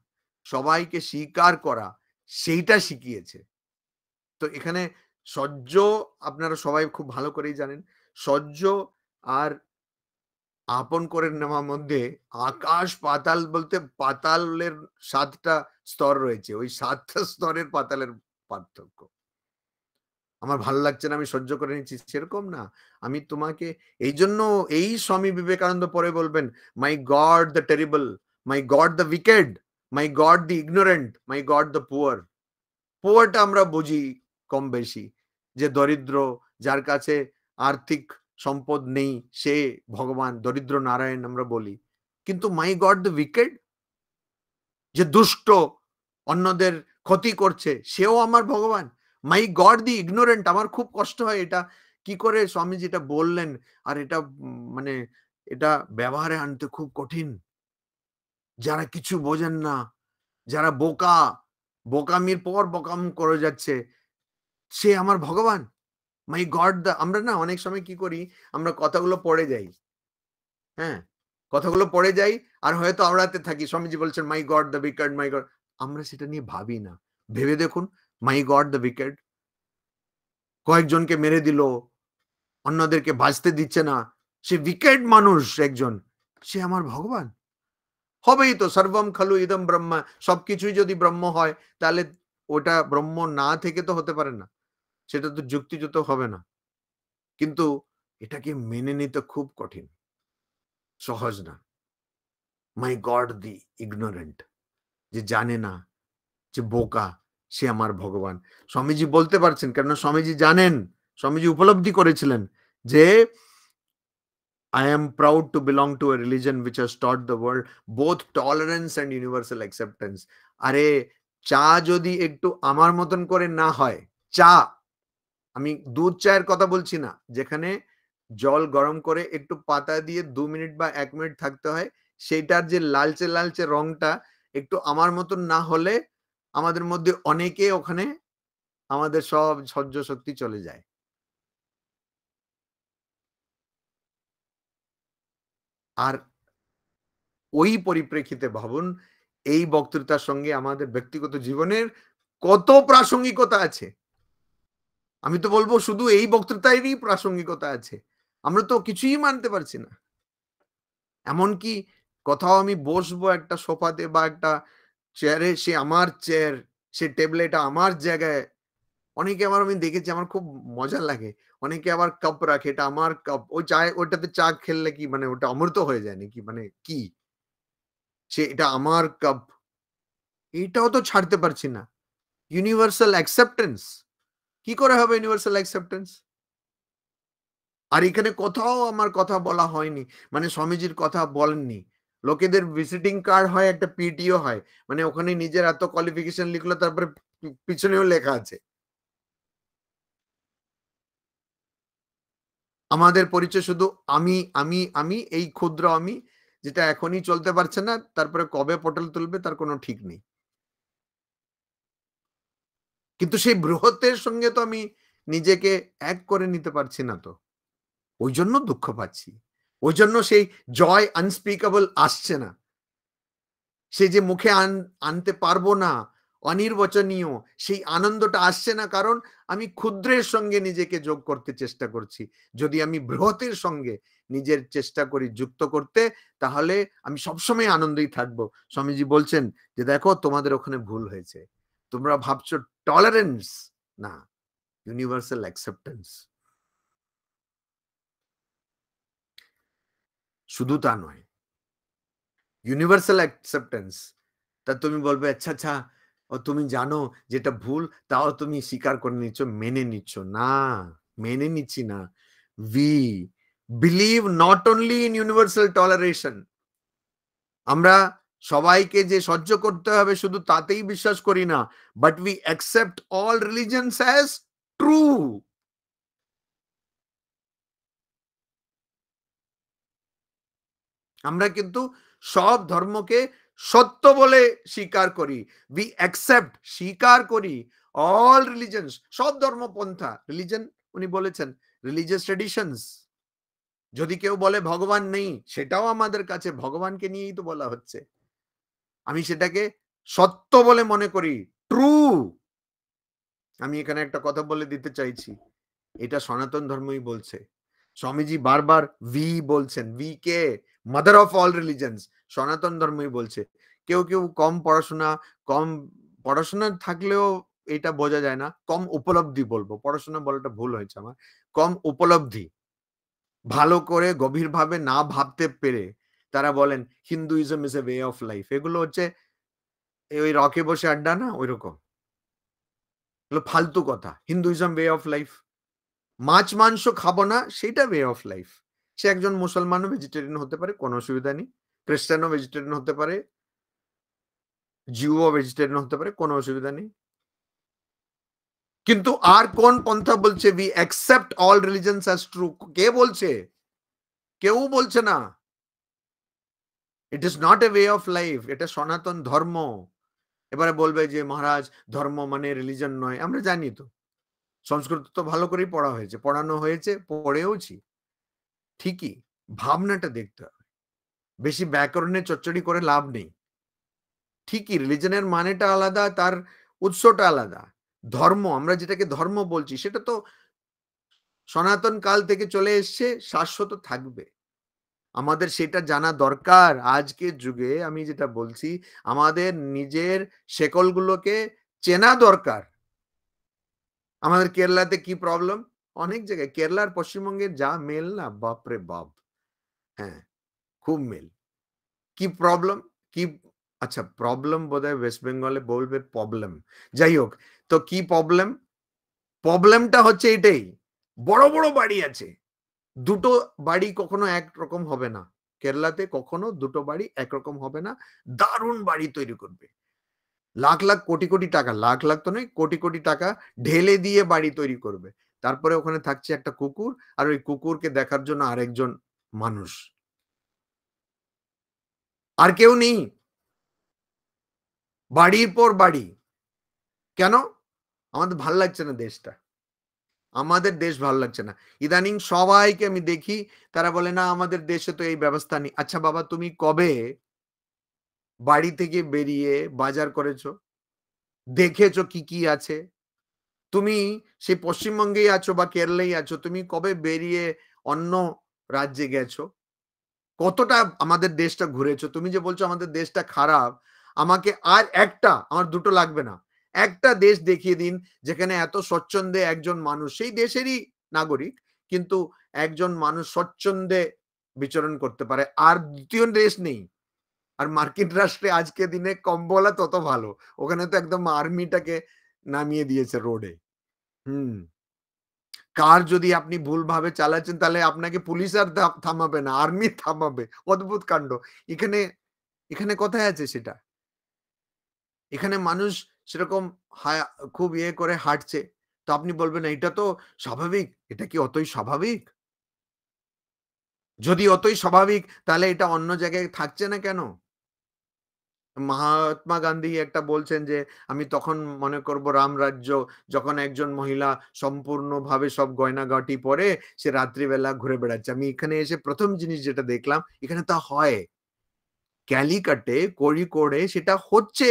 সবাইকে স্বীকার করা, সেইটা শিখিয়েছে। তো এখানে সহ্য আপনারা সবাই খুব ভালো করেই জানেন, সহ্য আর আপন করে নেওয়ার মধ্যে আকাশ পাতাল, বলতে পাতালের 7টা স্তর রয়েছে, ওই 7টা স্তরের পাতালের পার্থক্য। আমার ভালো লাগছে না, আমি সহ্য করে নিচ্ছি, সেরকম না। আমি তোমাকে এই জন্য, এই স্বামী বিবেকানন্দ পরে বলবেন, my God the terrible, my God the wicked, my God the ignorant, my God the poor. পুয়ারটা আমরা বুঝি কম বেশি, যে দরিদ্র, যার কাছে আর্থিক সম্পদ নেই, সে ভগবান, দরিদ্র নারায়ণ আমরা বলি। কিন্তু মাই গড দ্য উইকেড, যে দুষ্ট, অন্যদের ক্ষতি করছে, সেও আমার ভগবান। মাই গড দি ইগনোরেন্ট, আমার খুব কষ্ট হয় এটা কি করে স্বামীজি এটা বললেন, আর এটা মানে এটা ব্যবহারে আনতে খুব কঠিন। যারা কিছু বোঝেন না, যারা বোকা, বোকামির পর বোকাম করে যাচ্ছে, সে আমার ভগবান। মাই গড দা, আমরা না অনেক সময় কি করি, আমরা কথাগুলো পড়ে যাই, হ্যাঁ, কথাগুলো পড়ে যাই আর হয়তো আওড়াতে থাকি। স্বামীজি বলছেন my God the wicked, my God, আমরা সেটা নিয়ে ভাবি না। ভেবে দেখুন, মাই গড দ্য উইকেড, কয়েকজনকে মেরে দিল, অন্যদেরকে বাঁচতে দিচ্ছে না, সে উইকেড মানুষ একজন, সে আমার ভগবান। হবেই তো, সর্বম খালু ইদম ব্রহ্মা, সবকিছুই যদি ব্রহ্ম হয়, তাহলে ওটা ব্রহ্ম না থেকে তো হতে পারে না, সেটা তো যুক্তিযুক্ত হবে না। কিন্তু এটাকে মেনে নিতে খুব কঠিন, সহজ না। মাই গড দি ইগনোরেন্ট, যে জানে না, যে বোকা, সে আমার ভগবান। স্বামীজি বলতে পারছেন, কেন স্বামীজি জানেন, স্বামীজি উপলব্ধি করেছিলেন যে I am proud to belong to a religion which has taught the world both tolerance and universal acceptance. আরে চা যদি একটু আমার মতন করে না হয়, চা, আমি দুধ চায়ের কথা বলছি না, যেখানে জল গরম করে একটু পাতা দিয়ে 2 মিনিট বা 1 মিনিট থাকতে হয়, সেইটার যে লালচে লালচে রংটা একটু আমার মতন না হলে, আমাদের মধ্যে অনেকে ওখানে আমাদের সব সহ্য শক্তি চলে যায়। আর ওই পরিপ্রেক্ষিতে ভাবুন, এই বক্তৃতার সঙ্গে আমাদের ব্যক্তিগত জীবনের কত প্রাসঙ্গিকতা আছে। আমি তো বলবো শুধু এই বক্তৃতারই প্রাসঙ্গিকতা আছে। আমরা তো কিছুই মানতে পারছি না। এমনকি কোথাও আমি বসবো একটা সোফাতে বা একটা চেয়ারে, সে আমার চেয়ার, সে টেবলে, এটা আমার জায়গায়। অনেকে আবার আমি দেখেছি, আমার খুব মজা লাগে। অনেকে আবার কাপ রাখে, এটা আমার কাপ। ওই চায়ে, ওইটাতে চা খেললে কি মানে ওটা অমৃত হয়ে যায় নাকি? মানে কি? সে এটা আমার কাপ। এটাও তো ছাড়তে পারছি না। ইউনিভার্সাল অ্যাকসেপ্টেন্স, কি করে হবে ইউনিভার্সাল অ্যাকসেপ্টেন্স? আর এখানে কোথাও আমার কথা বলা হয়নি, মানে স্বামীজির কথা বলেননি। লোকেদের ভিজিটিং কার্ড হয়, একটা পিটিও হয়, মানে ওখানে নিজের এত কোয়ালিফিকেশন লিখলো, তারপরে পিছনেও লেখা আছে আমাদের পরিচয় শুধু আমি, আমি, আমি, এই ক্ষুদ্র আমি, যেটা এখনই চলতে পারছে না, তারপরে কবে পটল তুলবে তার কোনো ঠিক নেই। কিন্তু সেই বৃহত্তের সঙ্গে তো আমি নিজেকে এক করে নিতে পারছি না তো। ওই জন্য দুঃখ পাচ্ছি। ওই জন্য সেই জয় আনস্পিকেবল আসছে না। সে যে মুখে আনতে পারবো না, অনির্বচনীয়, সেই আনন্দটা আসছে না, কারণ আমি ক্ষুদ্রের সঙ্গে নিজেকে যোগ করতে চেষ্টা করছি। যদি আমি বৃহতের সঙ্গে নিজের চেষ্টা করি যুক্ত করতে, তাহলে আমি সবসময় আনন্দেই থাকবো। স্বামীজি বলছেন যে দেখো, তোমাদের ওখানে ভুল হয়েছে, তোমরা ভাবছো টলারেন্স, না, ইউনিভার্সাল অ্যাকসেপ্টেন্স। শুধু তা নয়, ইউনিভার্সাল অ্যাকসেপ্টেন্স, তা তুমি বলবে আচ্ছা আচ্ছা, ও তুমি জানো যেটা ভুল, তাও তুমি স্বীকার করে নিচ্ছ, মেনে নিচ্ছ না। মেনে নিচ্ছি না। We believe not only in universal toleration, আমরা সবাইকে যে সহ্য করতে হবে শুধু তাতেই বিশ্বাস করি না, but we accept all religions as true. আমরা কিন্তু সব ধর্মকে সত্য বলে স্বীকার করি। উই অ্যাকসেপ্ট, স্বীকার করি অল রিলিজিয়নস, সব ধর্মপন্থা। রিলিজন উনি বলেছেন রিলিজিয়াস ট্র্যাডিশনস। যদি কেউ বলে ভগবান নেই, সেটাও আমাদের কাছে ভগবানকে নিয়েই তো বলা হচ্ছে। আমি সেটাকে সত্য বলে মনে করি, ট্রু। আমি এখানে একটা কথা বলে দিতে চাইছি, এটা সনাতন ধর্মই বলছে। স্বামীজি বারবার ভি বলছেন, V K mother of all রিলিজনস, সনাতন ধর্মই বলছে। কেউ কেউ কম পড়াশোনা থাকলেও এটা বোঝা যায় না, কম উপলব্ধি বলবো, পড়াশোনা বলাটা ভুল হয়েছে আমার, কম উপলব্ধি, ভালো করে গভীরভাবে না ভাবতে পেরে তারা বলেন Hinduism is a way of life. এগুলো হচ্ছে ওই রকে বসে আড্ডা না, ওই রকম এগুলো ফালতু কথা। হিন্দুইজম ওয়ে অফ লাইফ, মাছ মাংস খাবো না সেটা ওয়ে অফ লাইফ। সে একজন মুসলমানও ভেজিটেরিয়ান হতে পারে, কোনো অসুবিধা নেই। খ্রিস্টানও ভেজিটেরিয়ান হতে পারে, জিউও ভেজিটেরিয়ান হতে পারে, কোনো অসুবিধা নেই। কিন্তু আর কোন পন্থা বলছে we accept all religions as true? কে বলছে? কেউ বলছে না। It is not a way of life, এটা সনাতন ধর্ম। এবারে বলবে যে মহারাজ ধর্ম মানে রিলিজন নয়। আমরা জানি তো, সংস্কৃত তো ভালো করেই পড়া হয়েছে, পড়ানো হয়েছে, পড়েওছি। ঠিকই, ভাবনাটা দেখতে হবে। বেশি ব্যাকরণে চচ্চড়ি করে লাভ নেই। ঠিকই রিলিজনের মানেটা আলাদা, তার উৎসটা আলাদা। ধর্ম, আমরা যেটাকে ধর্ম বলছি সেটা তো সনাতন কাল থেকে চলে এসছে, শাশ্বত থাকবে। আমাদের সেটা জানা দরকার। আজকের যুগে আমি যেটা বলছি, আমাদের নিজের শেকলগুলোকে চেনা দরকার। আমাদের কেরালাতে কি প্রবলেম? অনেক জায়গায় কেরালা আর পশ্চিমবঙ্গের যা মেল না, বাপরে বাপ! হ্যাঁ, খুব মেল। কি প্রবলেম? কি আচ্ছা, প্রবলেম বোধহয় ওয়েস্ট বেঙ্গলে বলবে প্রবলেম। যাই হোক, তো কি প্রবলেম? প্রবলেমটা হচ্ছে এটাই, বড়, বড় বাড়ি আছে। দুটো বাড়ি কখনো একরকম হবে না। কেরালাতে কখনো দুটো বাড়ি একরকম হবে না। দারুণ বাড়ি তৈরি করবে। লাখ, লাখ কোটি, কোটি টাকা, লাখ, লাখ তো নয়, কোটি, কোটি টাকা ঢেলে দিয়ে বাড়ি তৈরি করবে। তারপরে ওখানে থাকছে একটা কুকুর, আর ওই কুকুরকে দেখার জন্য আরেকজন মানুষ। আর কেউ নেই। বাড়ির পর বাড়ি। কেন? আমাদের ভাল লাগছে না দেশটা। আমাদের দেশ ভালো লাগছে না। ইদানিং সবাইকে আমি দেখি, তারা বলে, "না, আমাদের দেশে তো এই ব্যবস্থা নেই।" আচ্ছা বাবা, তুমি কবে বাড়ি থেকে বেরিয়ে বাজার করেছো? দেখেছো কি, কি আছে? তুমি সেই পশ্চিমবঙ্গেই আছো বা কেরালাই আছো, তুমি কবে বেরিয়ে অন্য রাজ্যে গেছো? কতটা আমাদের দেশটা ঘুরেছো? তুমি যে বলছো আমাদের দেশটা খারাপ, আমাকে আর একটা, আমার ২ টো লাগবে না। একটা দেশ দেখিয়ে দিন যেখানে এত স্বচ্ছন্দে একজন মানুষ, সেই দেশেরই নাগরিক, কিন্তু একজন মানুষ স্বচ্ছন্দে বিচরণ করতে পারে। আর ২য় দেশ নেই। আর মার্কিন রাষ্ট্রে আজকের দিনে কম বলা তত ভালো। ওখানে তো একদম আর্মিটাকে নামিয়ে দিয়েছে রোডে। হুম। কার যদি আপনি ভুলভাবে চালাচ্ছেন তাহলে আপনাকে পুলিশ আর থামাবে না, আর্মি থামাবে। অদ্ভুত কাণ্ড। এখানে এখানে কোথায় আছে সেটা? এখানে মানুষ সেরকম হায়া খুব ইয়ে করে হাঁটছে। তো আপনি বলবেন এটা তো স্বাভাবিক। এটা কি অতই স্বাভাবিক? যদি অতই স্বাভাবিক তাহলে এটা অন্য জায়গায় থাকছে না কেন? মহাত্মা গান্ধী একটা বলছেন যে, "আমি তখন মনে করব রামরাজ্য যখন একজন মহিলা সম্পূর্ণভাবে সব গয়নাগাটি পরে সে রাত্রিবেলা ঘুরে বেড়াচ্ছে।" আমি এখানে এসে ১ম জিনিস যেটা দেখলাম, এখানে তা হয়। ক্যালিকাটে, কোড়িকোডে সেটা হচ্ছে।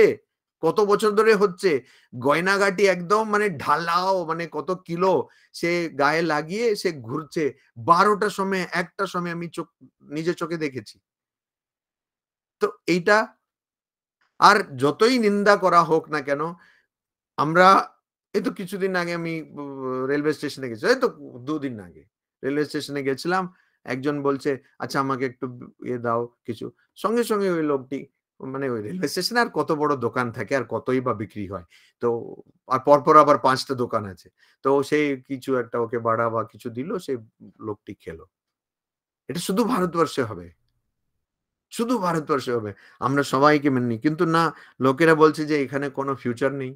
কত বছর ধরে হচ্ছে। গয়নাগাটি একদম মানে ঢালাও, মানে কত কিলো সে গায়ে লাগিয়ে সে ঘুরছে। ১২ টার সময়, ১ টার সময় আমি নিজের চোখে দেখেছি। তো এইটা, আর যতই নিন্দা করা হোক না কেন, আমরা এই তো কিছুদিন আগে আমি রেলওয়ে স্টেশনে গেছি। এই তো ২ দিন আগে। রেলওয়ে স্টেশনে গেছিলাম। একজন বলছে, "আচ্ছা আমাকে একটু ইয়ে দাও কিছু।" সঙ্গে, সঙ্গে ওই লোকটি, মানে ওই রেলওয়ে স্টেশনে আর কত বড় দোকান থাকে আর কতই বা বিক্রি হয়। তো আর পরপর আবার ৫ টা দোকান আছে। তো সে কিছু একটা ওকে বাড়া বা কিছু দিল, সে লোকটি খেলো। এটা শুধু ভারতবর্ষে হবে। শুধু ভারতবর্ষে হবে, আমরা সবাইকে মেনে নিই। কিন্তু না, লোকেরা বলছে যে এখানে কোনো ফিউচার নেই,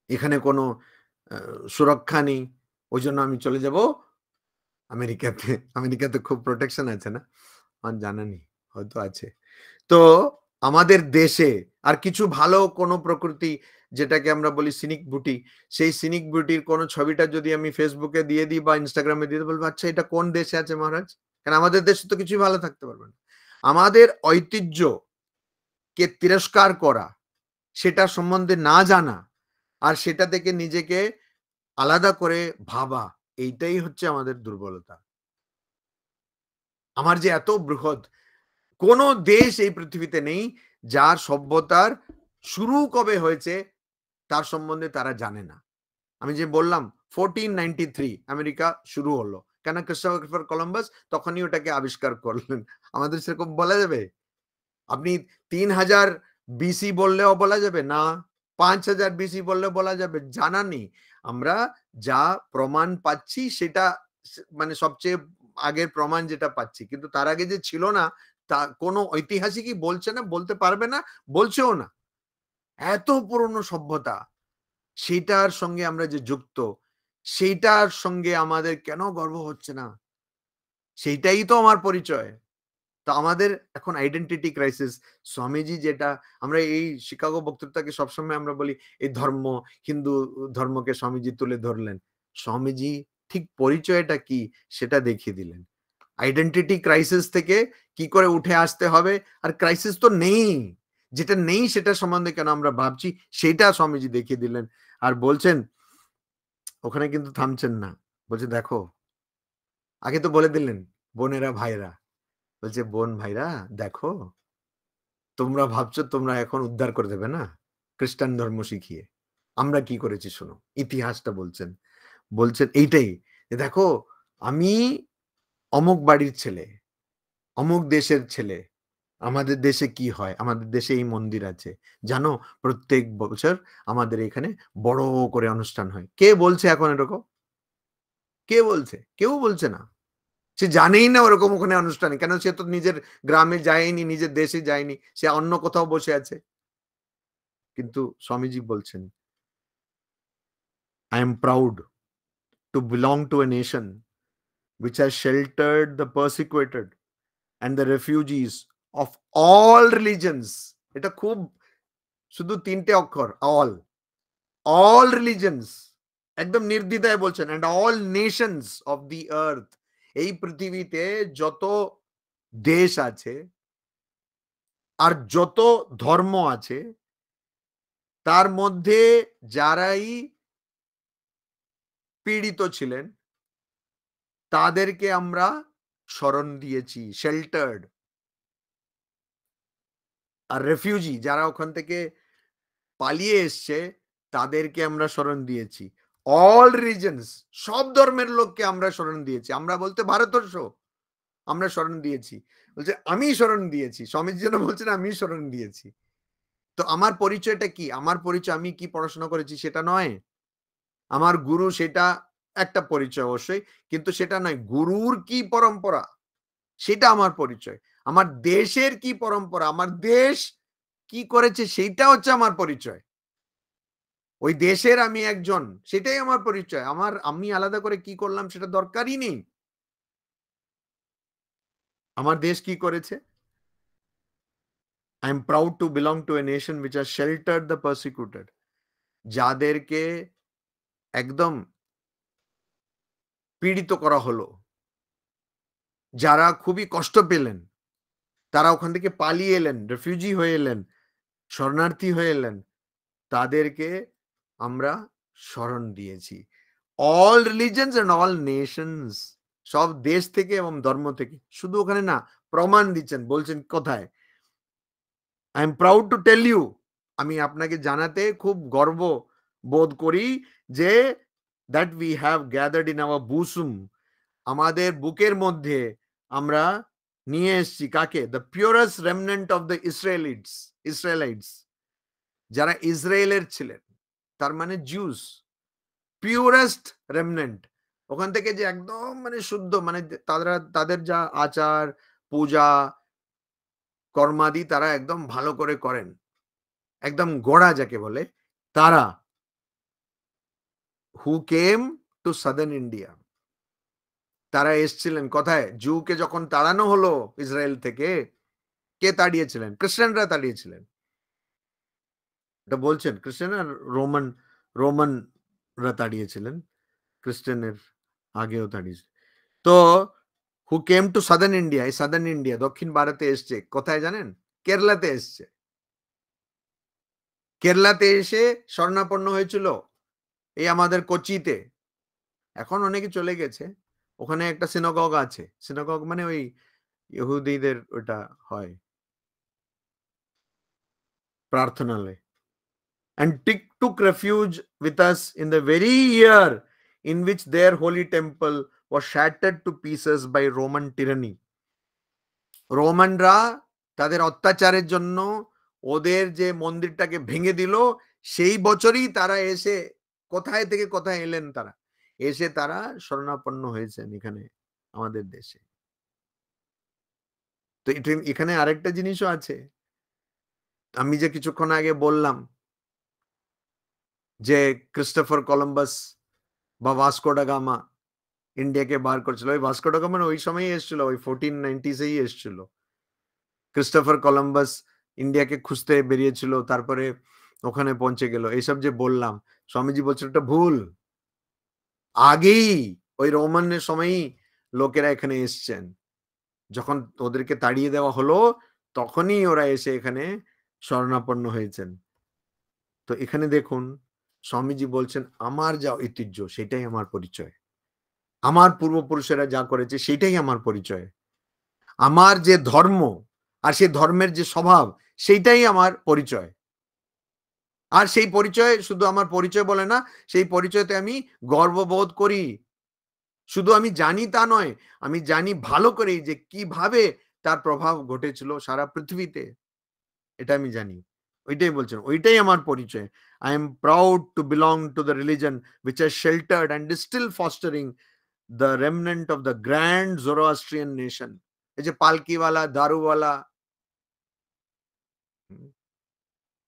এখানে কোনো সুরক্ষা নেই, ওই জন্য আমি চলে যাব আমেরিকাতে। আমেরিকাতে খুব প্রোটেকশন আছে না? আমার জানা নেই, হয়তো আছে। তো আমাদের দেশে আর কিছু ভালো কোনো প্রকৃতি, যেটাকে আমরা বলি সিনিক বিউটি, সেই সিনিক বিউটির কোনো ছবিটা যদি আমি ফেসবুকে দিয়ে দিই বা ইনস্টাগ্রামে দিয়ে দিই, বলবো আচ্ছা এটা কোন দেশে আছে মহারাজ? কারণ আমাদের দেশে তো কিছুই ভালো থাকতে পারবে না। আমাদের ঐতিহ্যকে তিরস্কার করা, সেটা সম্বন্ধে না জানা, আর সেটা থেকে নিজেকে আলাদা করে ভাবা, এইটাই হচ্ছে আমাদের দুর্বলতা। আমার যে এত বৃহৎ, কোন দেশ এই পৃথিবীতে নেই যার সভ্যতার শুরু কবে হয়েছে তার সম্বন্ধে তারা জানে না। আমি যে বললাম 1493 আমেরিকা শুরু হলো, কেন? ক্রিস্টোফার কলম্বাস তখনই ওটাকে আবিষ্কার করলেন। আমাদের সেরকম বলা যাবে? আপনি 3000 বিসি বললেও বলা যাবে না, 5000 বিসি বললেও বলা যাবে, জানা নেই। আমরা যা প্রমাণ পাচ্ছি সেটা মানে সবচেয়ে আগের প্রমাণ যেটা পাচ্ছি, কিন্তু তার আগে যে ছিল না তা কোনো ঐতিহাসিকই বলছে না, বলতে পারবে না, বলছেও না। এত পুরনো সভ্যতা, সেটার সঙ্গে আমরা যে যুক্ত, সেইটার সঙ্গে আমাদের কেন গর্ব হচ্ছে না? সেইটাই তো আমার পরিচয়। তো আমাদের এখন আইডেন্টিটি ক্রাইসিস। স্বামীজি যেটা, আমরা এই শিকাগো বক্তৃতাকে সবসময় আমরা বলি এই ধর্ম, হিন্দু ধর্মকে স্বামীজি তুলে ধরলেন। স্বামীজি ঠিক পরিচয়টা কি সেটা দেখিয়ে দিলেন। আইডেন্টিটি ক্রাইসিস থেকে কি করে উঠে আসতে হবে, আর ক্রাইসিস তো নেই, যেটা নেই সেটা সম্বন্ধে কেন আমরা ভাবছি, সেটা স্বামীজি দেখিয়ে দিলেন। আর বলছেন, ওখানে কিন্তু থামছেন না, বলছে দেখো, আগে তো বলে দিলেন বোনেরা ভাইরা, বলছে বোন ভাইরা দেখো, তোমরা ভাবছো তোমরা এখন উদ্ধার করে দেবে না খ্রিস্টান ধর্ম শিখিয়ে, আমরা কি করেছি শোনো, ইতিহাসটা বলছেন। বলছেন এইটাই, যে দেখো আমি অমুক বাড়ির ছেলে, অমুক দেশের ছেলে, আমাদের দেশে কি হয়, আমাদের দেশে এই মন্দির আছে জানো, প্রত্যেক বছর আমাদের এখানে বড় করে অনুষ্ঠান হয়। কে বলছে এখন এরকম? কে বলছে? কেউ বলছে না। সে জানেই না ওরকম ওখানে অনুষ্ঠানে, কেন? সে তো নিজের গ্রামে যায়নি, নিজের দেশে যায়নি, সে অন্য কোথাও বসে আছে। কিন্তু স্বামীজি বলছেন, I am proud to belong to a nation which has sheltered the persecuted and the refugees of all religions. এটা খুব, শুধু 3টে অক্ষর, all religions, একদম নির্দ্বিধায় বলছেন, and all nations of the earth. এই পৃথিবীতে যত দেশ আছে আর যত ধর্ম আছে, তার মধ্যে যারাই পীড়িত ছিলেন তাদেরকে আমরা শরণ দিয়েছি, শেল্টার্ড। আর রেফিউজি যারা ওখান থেকে পালিয়ে এসছে তাদেরকে আমরা শরণ দিয়েছি। অল রিলিজিয়নস, সব ধর্মের লোককে আমরা শরণ দিয়েছি। আমরা বলতে ভারতবর্ষ, আমরা শরণ দিয়েছি। বলছে আমি শরণ দিয়েছি, স্বামীজি যেন বলছেন আমি শরণ দিয়েছি। তো আমার পরিচয়টা কি? আমার পরিচয় আমি কি পড়াশোনা করেছি সেটা নয়, আমার গুরু সেটা একটা পরিচয় অবশ্যই, কিন্তু সেটা নয়। গুরুর কি পরম্পরা সেটা আমার পরিচয়। আমার দেশের কি পরম্পরা, আমার দেশ কি করেছে সেইটা হচ্ছে আমার পরিচয়। ওই দেশের আমি একজন, সেটাই আমার পরিচয়। আমি আলাদা করে কি করলাম সেটা দরকারই নেই। আমার দেশ কি করেছে? I am proud to belong to a nation which has sheltered the persecuted. যাদেরকে একদম পীড়িত করা হলো, যারা খুবই কষ্ট পেলেন, তারা ওখান থেকে পালিয়ে এলেন, রেফিউজি হয়ে এলেন, শরণার্থী হয়ে এলেন, তাদেরকে আমরা শরণ দিয়েছি। অল রিলিজিয়নস এন্ড অল নেশনস, সব দেশ থেকে এবং ধর্ম থেকে। শুধু ওখানে না, প্রমাণ দিচ্ছেন, বলছেন কোথায়? I am proud to tell you, আমি আপনাকে জানাতে খুব গর্ব বোধ করি যে that we have gathered in our bosom, আমাদের বুকের মধ্যে আমরা নিয়ে এসেছি কাকে? The purest remnant of the Israelites, যারা ইসরায়েলের ছিলেন, তার মানে জিউস, পিওরেস্ট রেমনেন্ট। ওখান থেকে যে একদম মানে শুদ্ধ, মানে তাদের যা আচার পূজা কর্মাদি তারা একদম ভালো করে করেন, একদম গোড়া যাকে বলে তারা, হু কেম টু সাদার্ন ইন্ডিয়া, তারা এসছিলেন কোথায়? জুকে যখন তাড়ানো হলো ইসরায়েল থেকে, কে তাড়িয়েছিলেন? খ্রিস্টানরা তাড়িয়েছিলেন। এটা বলছেন খ্রিস্টান আর রোমানরা তাড়িয়েছিলেন, খ্রিস্টানের আগেও তাড়িয়েছে। তো হু কেম টু সাদার্ন ইন্ডিয়া, এই সাদার্ন ইন্ডিয়া দক্ষিণ ভারতে এসছে কোথায় জানেন? কেরলাতে এসছে। কেরলাতে এসে শরণাপন্ন হয়েছিল এই আমাদের কোচিতে। এখন অনেকে চলে গেছে। ওখানে একটা সিনাগগ আছে। সিনাগগ মানে ওই ইহুদিদের ওটা হয় প্রার্থনালয়। And took refuge with us in the very year in which their holy temple was shattered to pieces by Roman tyranny. রোমানরা তাদের অত্যাচারের জন্য ওদের যে মন্দিরটাকে ভেঙে দিল, সেই বছরই তারা এসে কোথায় থেকে কোথায় এলেন তারা? এসে তারা শরণাপন্ন হয়েছেন এখানে আমাদের দেশে। তো এখানে আরেকটা জিনিসও আছে। আমি যে কিছুক্ষণ আগে বললাম যে ক্রিস্টোফার কলম্বাস বা ভাস্কো ডা গামা ইন্ডিয়াকে বার করছিল। ওই ভাস্কো ডা গামা ওই সময়ই এসেছিল, ওই 1490s এসেছিল। ক্রিস্টোফার কলম্বাস ইন্ডিয়াকে খুঁজতে বেরিয়েছিল, তারপরে ওখানে পৌঁছে গেল। এইসব যে বললাম, স্বামীজি বলছিল এটা ভুল। আগেই ওই রোমানের সময়ই লোকেরা এখানে এসছেন। যখন ওদেরকে তাড়িয়ে দেওয়া হলো, তখনই ওরা এসে এখানে শরণাপন্ন হয়েছেন। তো এখানে দেখুন স্বামীজি বলছেন আমার যা ঐতিহ্য সেটাই আমার পরিচয়, আমার পূর্বপুরুষেরা যা করেছে সেটাই আমার পরিচয়, আমার যে ধর্ম আর সেই ধর্মের যে স্বভাব সেইটাই আমার পরিচয়। আর সেই পরিচয় শুধু আমার পরিচয় বলে না, সেই পরিচয়তে আমি গর্ববোধ করি। শুধু আমি জানি তা নয়, আমি জানি ভালো করেই যে কিভাবে তার প্রভাব ঘটেছিল সারা পৃথিবীতে, এটা আমি জানি। ওইটাই বলছেন, ওইটাই আমার পরিচয়। I am proud to belong to the religion which has sheltered and is still fostering the remnant of the grand Zoroastrian nation. এই যে পালকিওয়ালা, দারুওয়ালা,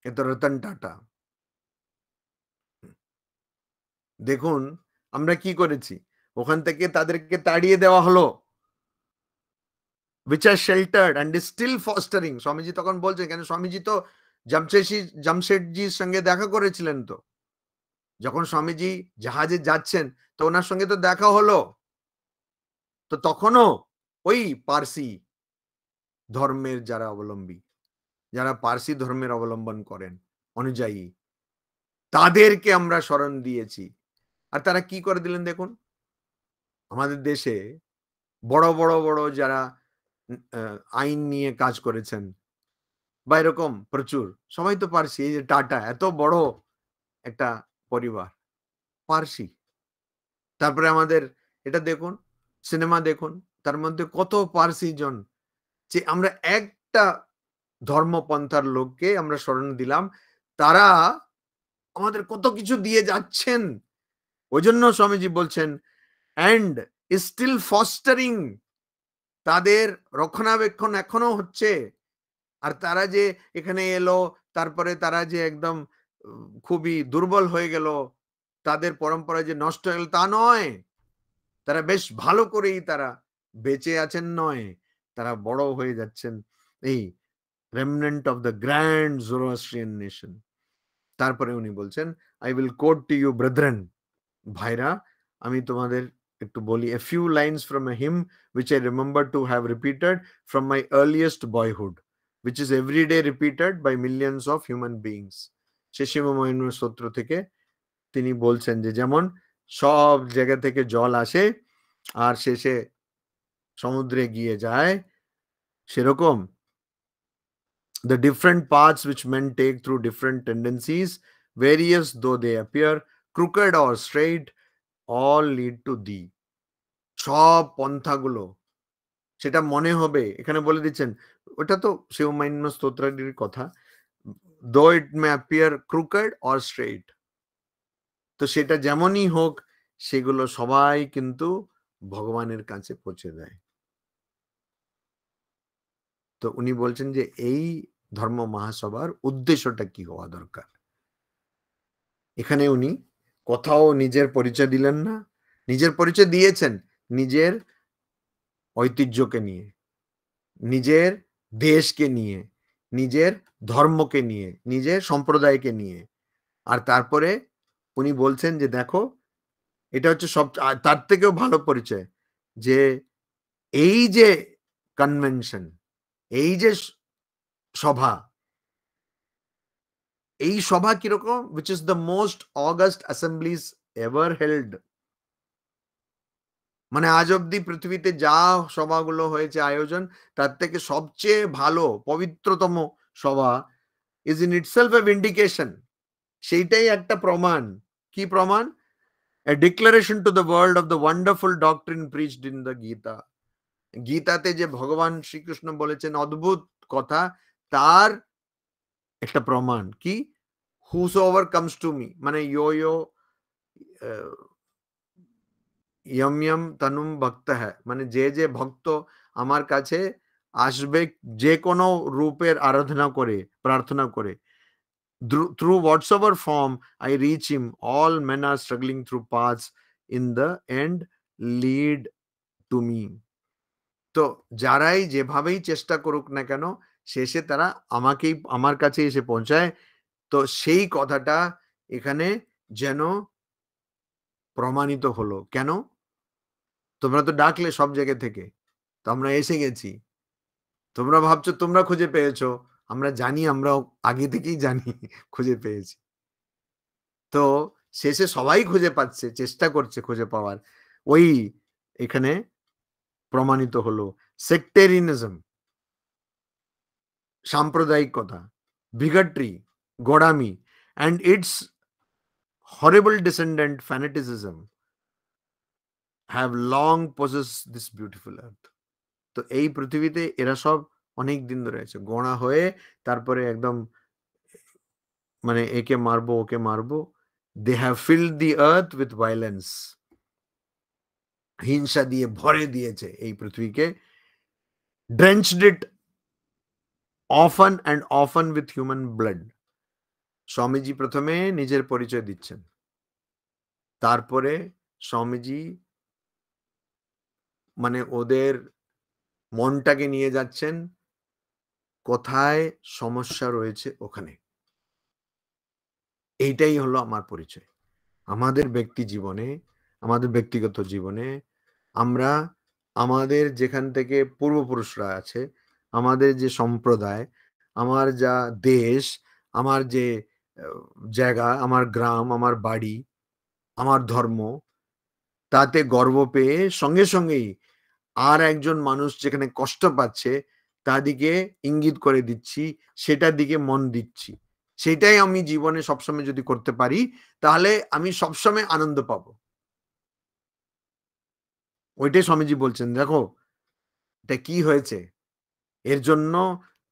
এ তো রতন টাটা। দেখুন আমরা কি করেছি, ওখান থেকে তাদেরকে তাড়িয়ে দেওয়া হলো, which are sheltered and is still fostering. Swamiji তখন বলছেন, কেন স্বামীজি তো জামশেদজির সঙ্গে দেখা করেছিলেন। তো যখন স্বামীজি জাহাজে যাচ্ছেন তো ওনার সঙ্গে তো দেখা হলো। তো তখনও ওই পারসি ধর্মের যারা অবলম্বী, যারা পারসি ধর্মের অবলম্বন করেন অনুযায়ী, তাদেরকে আমরা স্মরণ দিয়েছি। আর তারা কি করে দিলেন দেখুন, আমাদের দেশে বড় বড় বড় যারা আইন নিয়ে কাজ করেছেন বা এরকম প্রচুর, সবাই তো পারসি। এই যে টাটা এত বড় একটা পরিবার, পারসি। তারপরে আমাদের এটা দেখুন, সিনেমা দেখুন, তার মধ্যে কত পারসি জন, যে আমরা একটা ধর্মপন্থার লোককে আমরা স্মরণ দিলাম, তারা আমাদের কত কিছু দিয়ে যাচ্ছেন। ওই জন্য স্বামীজি বলছেন অ্যান্ড ইজ স্টিল ফস্টারিং, তাদের রক্ষণাবেক্ষণ এখনো হচ্ছে। আর তারা যে এখানে এলো, তারপরে তারা যে একদম খুবই দুর্বল হয়ে গেল, তাদের পরম্পরা যে নষ্ট হয়ে গেল তা নয়, তারা বেশ ভালো করেই তারা বেঁচে আছেন নয়, তারা বড় হয়ে যাচ্ছেন এই remnant of the grand Zoroastrian nation. তারপরে উনি বলছেন, I will quote to you brethren, ভাইরা আমি তোমাদের একটু বলি, a few lines from a hymn which I remember to have repeated from my earliest boyhood, which is every day repeated by millions of human beings. সে শিবমহিম স্তোত্র থেকে তিনি বলছেন যে যেমন সব জায়গা থেকে জল আসে আর শেষে সমুদ্রে গিয়ে যায়, সেরকম the different paths which men take through different tendencies, various though they appear, crooked or straight, all lead to thee. সব পন্থাগুলো সেটা মনে হবে, এখানে বলে দিচ্ছেন, ওটা তো শিবমান্য স্তোত্রাদির কথা, though it may appear crooked or straight, তো সেটা যেমনই হোক সেগুলো সবাই কিন্তু ভগবানের কাছে পৌঁছে দেয়। তো উনি বলছেন যে এই ধর্ম মহাসভার উদ্দেশ্যটা কি হওয়া দরকার। এখানে উনি কোথাও নিজের পরিচয় দিলেন না। নিজের পরিচয় দিয়েছেন নিজের ঐতিহ্যকে নিয়ে, নিজের দেশকে নিয়ে, নিজের ধর্মকে নিয়ে, নিজের সম্প্রদায়কে নিয়ে। আর তারপরে উনি বলছেন যে দেখো এটা হচ্ছে তার থেকেও ভালো পরিচয় যে এই যে কনভেনশন, এই যে সভা, এই সভা কিরকম, which is the most august assemblies ever held। মানে আজ অব্দি পৃথিবীতে যা সভাগুলো হয়েছে আয়োজন, তার থেকে সবচেয়ে ভালো পবিত্রতম সভা is in itself a vindication। সেইটাই একটা প্রমাণ। কি প্রমাণ? A declaration to the world of the wonderful doctrine preached in the Gita। গীতাতে যে ভগবান শ্রীকৃষ্ণ বলেছেন অদ্ভুত কথা, তার একটা প্রমাণ কি? whosoever comes to me, মানে yo ইয়ম ইয়ম তনুম ভক্ত হ্যায়, মানে যে যে ভক্ত আমার কাছে আসবে যে কোনো রূপের আরাধনা করে, প্রার্থনা করে, through whatsoever form I reach him, all men are struggling through paths, in the end lead to me। তো যারাই যেভাবেই চেষ্টা করুক না কেন, শেষে তারা আমার কাছে এসে পৌঁছায়। তো সেই কথাটা এখানে যেন প্রমাণিত হলো। কেন? তোমরা তো ডাকলে সব জায়গা থেকে, তো আমরা এসে গেছি। তোমরা ভাবছো তোমরা খুঁজে পেয়েছো, আমরা জানি, আমরাও আগে থেকেই জানি খুঁজে পেয়েছি। তো শেষে সবাই খুঁজে পাচ্ছে, চেষ্টা করছে খুঁজে পাওয়ার। ওই এখানে প্রমাণিত হলো সেক্টেরিয়ানিজম, সাম্প্রদায়িকতা, bigotry, গোঁড়ামি, and its horrible descendant fanaticism have long possessed this beautiful earth। তো এই পৃথিবীতে এরা সব অনেক দিন ধরে আছে, গোঁড়া হয়ে তারপরে একদম মানে একে মারবো ওকে মারবো। They have filled the earth with violence, হিংসা দিয়ে ভরে দিয়েছে এই পৃথিবীকে। Drenched it often and often with human blood. Swamiji প্রথমে নিজের পরিচয় দিচ্ছেন, তারপরে স্বামীজি মানে ওদের মনটাকে নিয়ে যাচ্ছেন কোথায় সমস্যা রয়েছে ওখানে। এইটাই হলো আমার পরিচয়। আমাদের ব্যক্তি জীবনে, আমাদের ব্যক্তিগত জীবনে আমরা আমাদের যেখান থেকে পূর্বপুরুষরা আছে, আমাদের যে সম্প্রদায়, আমার যা দেশ, আমার যে জায়গা, আমার গ্রাম, আমার বাড়ি, আমার ধর্ম, তাতে গর্ব পেয়ে সঙ্গে সঙ্গেই আর একজন মানুষ যেখানে কষ্ট পাচ্ছে তাদিকে ইঙ্গিত করে দিচ্ছি, সেটার দিকে মন দিচ্ছি। সেটাই আমি জীবনে সবসময় যদি করতে পারি, তাহলে আমি সবসময় আনন্দ পাবো। ওইটাই স্বামীজি বলছেন, দেখো এটা কি হয়েছে, এর জন্য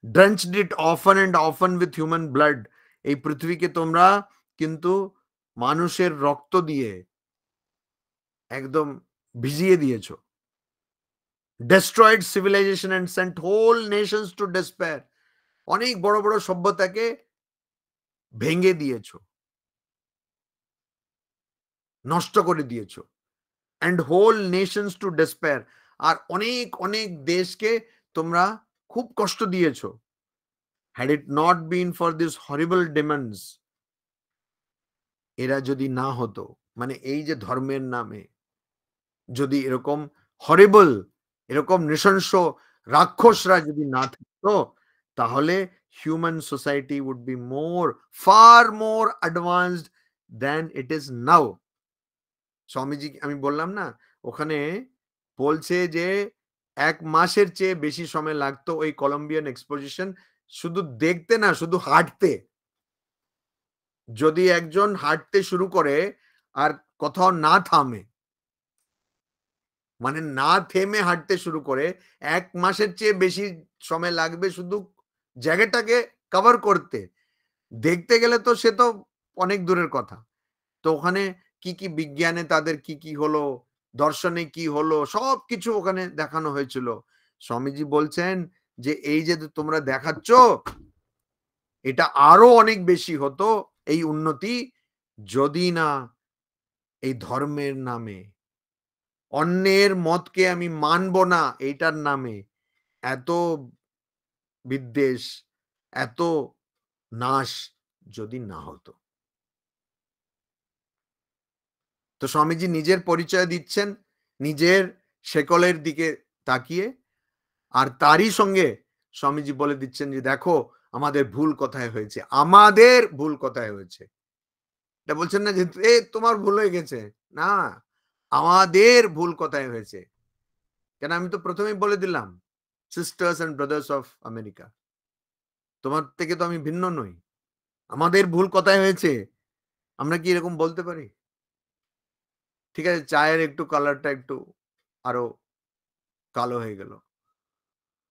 drenched it often and often with human blood। এই পৃথিবীকে তোমরা কিন্তু মানুষের রক্ত দিয়ে একদম ভিজিয়ে দিয়েছো। destroyed civilization and sent whole nations to despair। অনেক বড় বড় সভ্যতাকে ভেঙে দিয়েছো, নষ্ট করে দিয়েছো। and whole nations to despair। আর অনেক অনেক দেশকে তোমরা খুব কষ্ট দিয়েছো। had it not been for these horrible demons, এরা যদি না হতো, মানে এই যে ধর্মের নামে যদি এরকম হরিবল, এরকম নৃশংস রাক্ষসরা যদি না থাকতো, তাহলে human society would be far more advanced than it is now. Swamiji আমি বললাম না, ওখানে বলছে যে 1 মাসের চেয়ে বেশি সময় লাগতো ওই কলম্বিয়ান এক্সপোজিশন শুধু দেখতে না, শুধু হাঁটতে। যদি একজন হাঁটতে শুরু করে আর কোথাও না থামে, মানে না থেমে হাঁটতে শুরু করে, 1 মাসের চেয়ে বেশি সময় লাগবে শুধু জায়গাটাকে কভার করতে। দেখতে গেলে তো সে তো অনেক দূরের কথা। তো ওখানে কি কি বিজ্ঞানে তাদের কি কি হলো, দর্শনে কি হলো, সবকিছু ওখানে দেখানো হয়েছিল। স্বামীজি বলছেন যে এই যে তোমরা দেখাচ্ছ এটা আরো অনেক বেশি হতো এই উন্নতি, যদি না এই ধর্মের নামে, অন্যের মতকে আমি মানব না এইটার নামে এত বিদ্বেষ, এত নাশ যদি না হতো। তো স্বামীজি নিজের পরিচয় দিচ্ছেন নিজের শেকলের দিকে তাকিয়ে, আর তারই সঙ্গে স্বামীজি বলে দিচ্ছেন যে দেখো আমাদের ভুল কোথায় হয়েছে, আমাদের ভুল কোথায় হয়েছে। এটা বলছেন না যে এ তোমার ভুল হয়ে গেছে, না, আমাদের ভুল কোথায় হয়েছে। কেন আমি তো প্রথমেই বলে দিলাম, sisters and brothers of America, তোমার থেকে তো আমি ভিন্ন নই। আমাদের ভুল কোথায় হয়েছে আমরা কি এরকম বলতে পারি? ঠিক আছে, চায়ের একটু কালারটা একটু আরো কালো হয়ে গেল,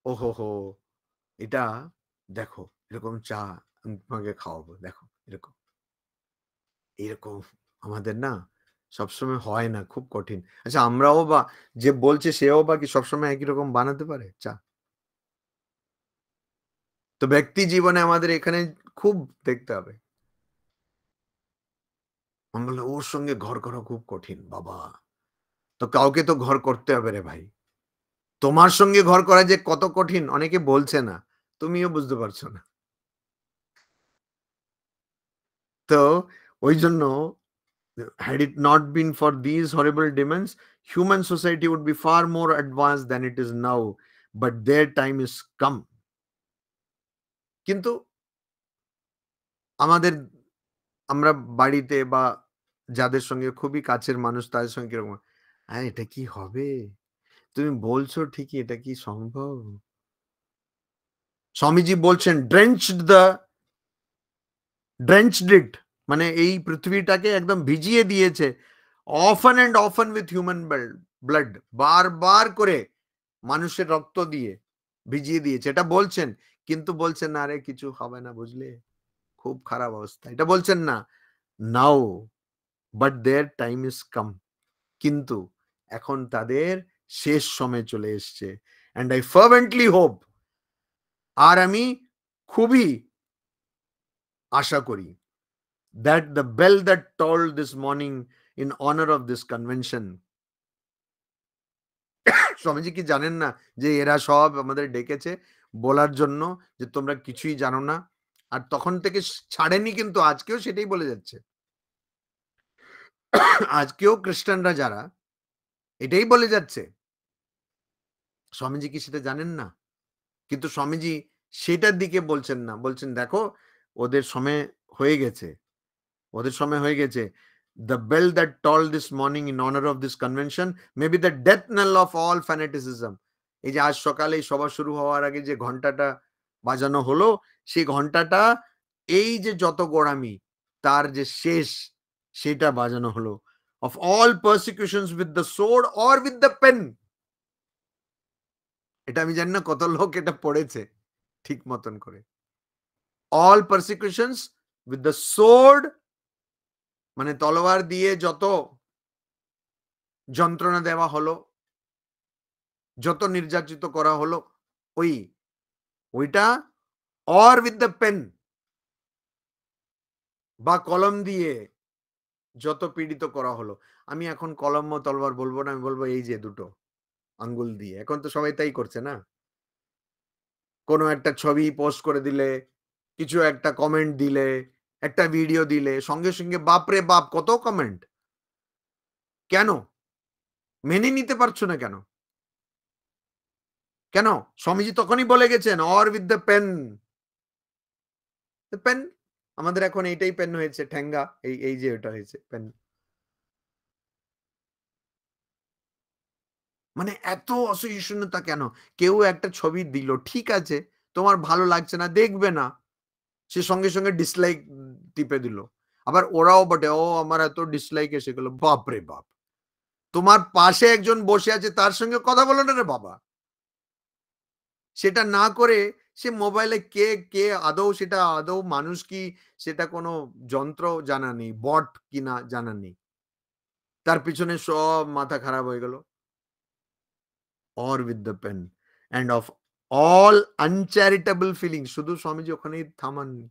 ওহো হো, এটা দেখো এরকম চা আমি তোমাকে খাওয়াবো, দেখো এরকম এরকম আমাদের না সবসময় হয় না, খুব কঠিন। আচ্ছা আমরাও বা যে বলছে সেও বা কি সবসময় একই রকম বানাতে পারে চা? তো ব্যক্তি জীবনে আমাদের এখানে খুব দেখতে হবে। আমি বললাম ওর সঙ্গে ঘর করা খুব কঠিন বাবা। তো কাউকে তো ঘর করতে হবে রে ভাই। তোমার সঙ্গে ঘর করা যে কত কঠিন অনেকে বলছে না, তুমিও বুঝতে পারছো না। তো ওই জন্য had it not been for these horrible demons, human society would be far more advanced than it is now, but their time is come. কিন্তু আমাদের, আমরা বাড়িতে বা যাদের সঙ্গে খুবই কাছের মানুষ তাদের সঙ্গে কিরকম, এটা কি হবে, তুমি বলছো ঠিকই, এটা কি সম্ভব? স্বামীজি বলছেন drenched it, মানে এই পৃথিবীটাকে একদম ভিজিয়ে দিয়েছে, often and often with human blood, বারবার করে মানুষের রক্ত দিয়ে ভিজিয়ে দিয়েছে, এটা বলছেন। কিন্তু বলছেন না আরে কিছু হবে না, বুঝলে খুব খারাপ অবস্থা, এটা বলছেন না। নাও, বাট দেয়ার টাইম ইজ কাম, কিন্তু এখন তাদের শেষ সময় চলে এসছে। অ্যান্ড আই ফার্ভেন্টলি হোপ, আর আমি খুবই আশা করি, that the bell that tolled this morning in honor of this convention, Swamiji কি জানেন না যে এরা সব আমাদের ডেকেছে বলার জন্য যে তোমরা কিছুই জানো না, আর তখন থেকে ছাড়েনি, কিন্তু আজকেও সেটাই বলে যাচ্ছে। আজকেও খ্রিস্টানরা যারা এটাই বলে যাচ্ছে, স্বামীজি কি সেটা জানেন না? কিন্তু স্বামীজি সেটার দিকে বলছেন না, বলছেন দেখো ওদের সময় হয়ে গেছে, ওদের সময় হয়ে গেছে। The bell that tolled this morning in honor of this convention may be the death knell of all fanaticism. এই যে আজ সকালে সভা শুরু হওয়ার আগে যে ঘন্টাটা বাজানো হলো, সেই ঘন্টাটা এই যে যত গোঁড়ামি তার যে শেষ সেটা বাজানো হলো। Of all persecutions with the sword or with the pen. এটা আমি জানি না কত লোক এটা পড়েছে ঠিক মতন করে। All persecutions with the sword, মানে তলোয়ার দিয়ে যত যন্ত্রণা দেওয়া হলো, যত নির্যাতিত করা হলো, ওই ওইটা, অর উইথ দ্য পেন, বা কলম দিয়ে যত পীড়িত করা হলো। আমি এখন কলম ও তলোয়ার বলবো না, আমি বলবো এই যে দুটো আঙ্গুল দিয়ে। এখন তো সবাই তাই করছে না? কোনো একটা ছবি পোস্ট করে দিলে, কিছু একটা কমেন্ট দিলে, একটা ভিডিও দিলে সঙ্গে সঙ্গে বাপরে বাপ কত কমেন্ট। কেন? মেনে নিতে পারছো না কেন? কেন? স্বামীজি তখনই বলে গেছেন or with the pen. Pen, আমাদের এখন এইটাই পেন হয়েছে, ঠেঙ্গা, এই এই যে এটা হয়েছে পেন। মানে এত অসহিষ্ণুতা কেন? কেউ একটা ছবি দিল, ঠিক আছে, তোমার ভালো লাগছে না, দেখবে না। সে সঙ্গে সঙ্গে ডিসলাইক টিপে দিল। আবার ওরাও বটে, ও আমার এত ডিসলাইক এসে গেল। বাপরে বাপ! তোমার পাশে একজন বসে আছে তার সঙ্গে কথা বলো না রে বাবা। সেটা না করে সে মোবাইলে কে কে আদৌ সেটা আদৌ মানুষ কি, সেটা কোনো যন্ত্র জানা নেই, বট কিনা জানা নেই। তার পিছনে সব মাথা খারাপ হয়ে গেল। Or with the pen, and of all uncharitable feelings, শুধু স্বামীজি ওখানেই থামাননি,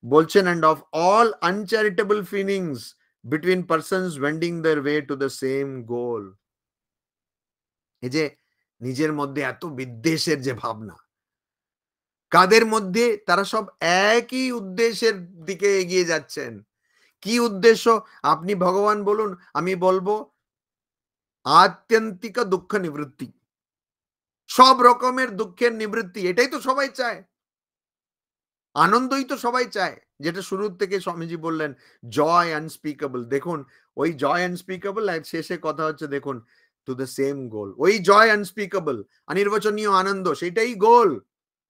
বলছেন and of all uncharitable feelings between persons wending their way to the same goal. এই যে নিজের মধ্যে এত বিদ্বেষের যে ভাবনা, কাদের মধ্যে? তারা সব একই উদ্দেশ্যের দিকে এগিয়ে যাচ্ছেন। কি উদ্দেশ্য? আপনি ভগবান বলুন, আমি বলবো আত্যন্তিক দুঃখ নিবৃত্তি, সব রকমের দুঃখের নিবৃত্তি। এটাই তো সবাই চায়, আনন্দই তো সবাই চায়, যেটা শুরুর থেকে স্বামীজি বললেন জয় আনস্পিকেবল। দেখুন ওই জয় আনস্পিকেবল আর শেষে কথা হচ্ছে দেখুন টু দ্য সেম গোল। ওই জয় আনস্পিকেবল, অনির্বচনীয় আনন্দ, সেটাই গোল।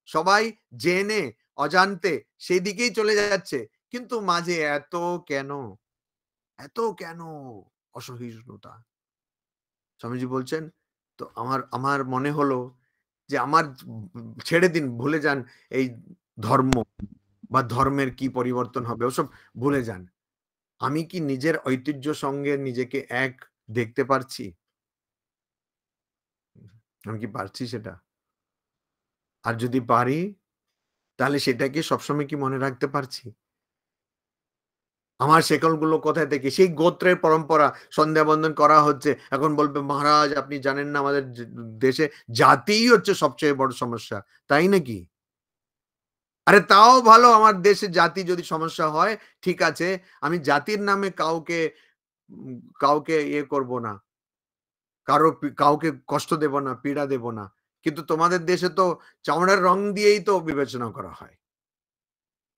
সবাই জেনে অজান্তে সেই দিকেই চলে যাচ্ছে, কিন্তু মাঝে এত কেন, এত কেন অসহিষ্ণুতা? স্বামীজি বলছেন তো আমার আমার মনে হলো যে আমার ছেড়ে দিন, ভুলে যান এই ধর্ম বা ধর্মের কি পরিবর্তন হবে, ওসব ভুলে যান। আমি কি নিজের ঐতিহ্য সঙ্গে নিজেকে এক দেখতে পারছি? আমি কি পারছি সেটা? আর যদি পারি, তাহলে সেটাকে সবসময় কি মনে রাখতে পারছি? আমার শেকলগুলো কোথায় থেকে? সেই গোত্রের পরম্পরা, সন্ধ্যা বন্দন করা হচ্ছে। এখন বলবে, "মহারাজ আপনি জানেন না আমাদের দেশে জাতিই হচ্ছে সবচেয়ে বড় সমস্যা।" তাই নাকি? আরে তাও ভালো, আমার দেশে জাতি যদি সমস্যা হয়, ঠিক আছে। আমি জাতির নামে কাউকে ইয়ে করব না। কাউকে কষ্ট দেব না, পীড়া দেব না। কিন্তু তোমাদের দেশে তো চামড়ার রং দিয়েই তো বিবেচনা করা হয়।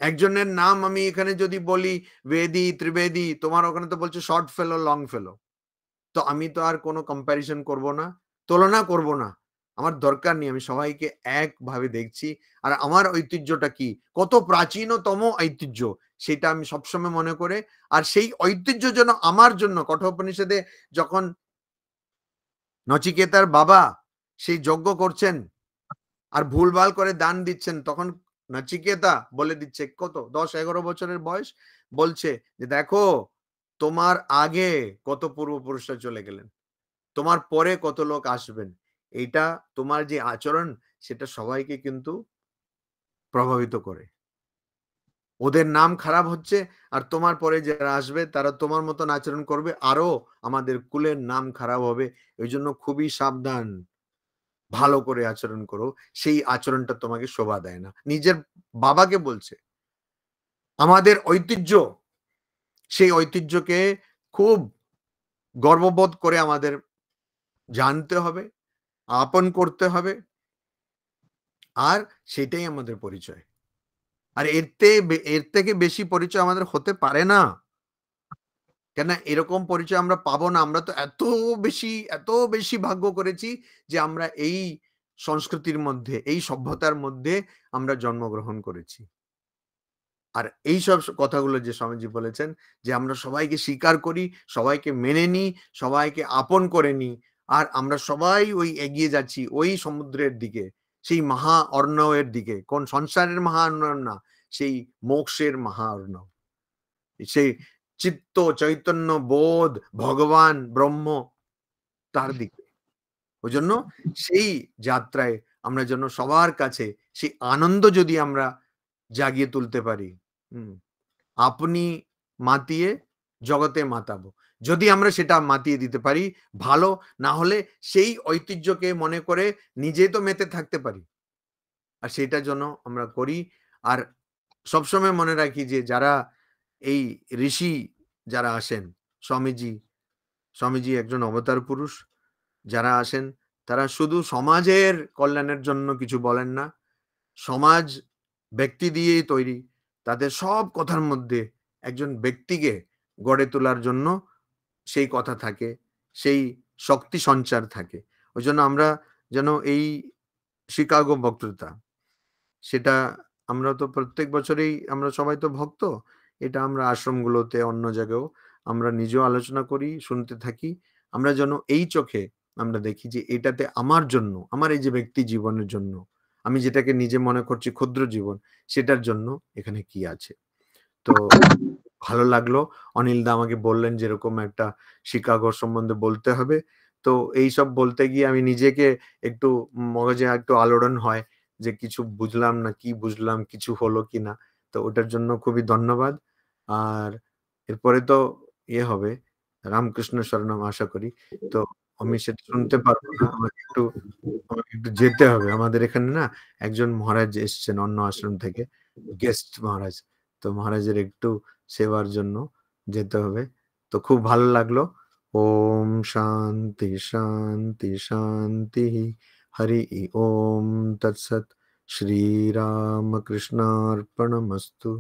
একজনের নাম আমি এখানে যদি বলি বেদি, ত্রিবেদী, তোমার ওখানে তো বলছে শর্ট ফেলো, লং ফেলো। তো আমি তো আর কোনো কম্প্যারিজন করব না, তুলনা করব না। আমার দরকার নেই। আমি সবাইকে একভাবে দেখছি। আর আমার ঐতিহ্যটা কি? কত প্রাচীনতম ঐতিহ্য, সেটা আমি সবসময় মনে করে, আর সেই ঐতিহ্য যেন আমার জন্য, কঠোপনিষদে যখন নচিকেতার বাবা সেই যজ্ঞ করছেন আর ভুলভাল করে দান দিচ্ছেন, তখন নচিকেতা বলে দিচ্ছে, কত 10-11 বছরের বয়স, বলছে যে দেখো তোমার আগে কত পূর্বপুরুষরা চলে গেলেন, তোমার পরে কত লোক আসবেন। এইটা তোমার যে আচরণ, সেটা সবাইকে কিন্তু প্রভাবিত করে। ওদের নাম খারাপ হচ্ছে, আর তোমার পরে যারা আসবে তারা তোমার মতন আচরণ করবে, আরো আমাদের কুলের নাম খারাপ হবে। এইজন্য খুবই সাবধান। ভালো করে আচরণ করো। সেই আচরণটা তোমাকে শোভা দেয় না। নিজের বাবাকে বলছে। আমাদের ঐতিহ্য, সেই ঐতিহ্যকে খুব গর্ববোধ করে আমাদের জানতে হবে, আপন করতে হবে, আর সেটাই আমাদের পরিচয়। আর এর থেকে বেশি পরিচয় আমাদের হতে পারে না। কেননা এরকম পরিচয় আমরা পাবো না। আমরা তো এত বেশি ভাগ্য করেছি যে আমরা এই সংস্কৃতির মধ্যে, এই সভ্যতার মধ্যে আমরা জন্মগ্রহণ করেছি। আর এইসব কথাগুলো যে স্বামীজি বলেছেন যে আমরা সবাইকে স্বীকার করি, সবাইকে মেনে নিই, সবাইকে আপন করে নিই। আর আমরা সবাই ওই এগিয়ে যাচ্ছি ওই সমুদ্রের দিকে, সেই মহা অর্ণবের দিকে। কোন সংসারের মহা অর্ণব না, সেই মোক্ষের মহা অর্ণব। সেই চিত্ত, চৈতন্য, বোধ, ভগবান, ব্রহ্ম, তার দিকে। ওইজন্য সেই যাত্রায় আমরা যেন সবার কাছে সেই আনন্দ যদি আমরা জাগিয়ে তুলতে পারি, হুম? আপনি মাতিয়ে জগতে মাতাবো। যদি আমরা সেটা মাতিয়ে দিতে পারি, ভালো। না হলে সেই ঐতিহ্যকে মনে করে নিজে তো মেতে থাকতে পারি। আর সেটা যেন আমরা করি। আর সবসময় মনে রাখি যে যারা এই ঋষি যারা আসেন, স্বামীজি, স্বামীজি একজন অবতার পুরুষ। যারা আসেন তারা শুধু সমাজের কল্যাণের জন্য কিছু বলেন না। সমাজ ব্যক্তি দিয়েই তৈরি। তাদের সব কথার মধ্যে একজন ব্যক্তিকে গড়ে তোলার জন্য সেই কথা থাকে, সেই শক্তি সঞ্চার থাকে। ওইজন্য আমরা যেন এই শিকাগো বক্তৃতা, সেটা আমরা তো প্রত্যেক বছরেই আমরা সবাই তো ভক্ত। এটা আমরা আশ্রমগুলোতে অন্য জায়গায়ও আমরা নিজেও আলোচনা করি, শুনতে থাকি। আমরা যেন এই চোখে আমরা দেখি যে এটাতে আমার জন্য, আমার এই যে ব্যক্তি জীবনের জন্য, আমি যেটাকে নিজে মনে করছি ক্ষুদ্র জীবন, সেটার জন্য এখানে কি আছে। তো ভালো লাগলো। অনিলদা আমাকে বললেন যে এরকম একটা শিকাগো সম্বন্ধে বলতে হবে। তো এইসব বলতে গিয়ে আমি নিজেকে একটু মগজে একটু আলোড়ন হয় যে কিছু বুঝলাম না, কি বুঝলাম, কিছু হলো কিনা। তো ওটার জন্য খুবই ধন্যবাদ। আর এরপরে তো হবে রামকৃষ্ণ শরণম আশা করি। তো আমি সেটা শুনতে পারবো না, আমাকে একটু যেতে হবে। আমাদের এখানে না একজন মহারাজ এসছেন অন্য আশ্রম থেকে, গেস্ট মহারাজ। তো মহারাজের একটু সেবার জন্য যেতে হবে। তো খুব ভালো লাগলো। ওম শান্তি শান্তি শান্তি। হরি ওম তৎসৎ। শ্রীরামকৃষ্ণার্পণমস্তু।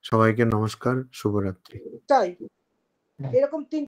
সবাইকে নমস্কার, শুভরাত্রি। তাই এরকম 3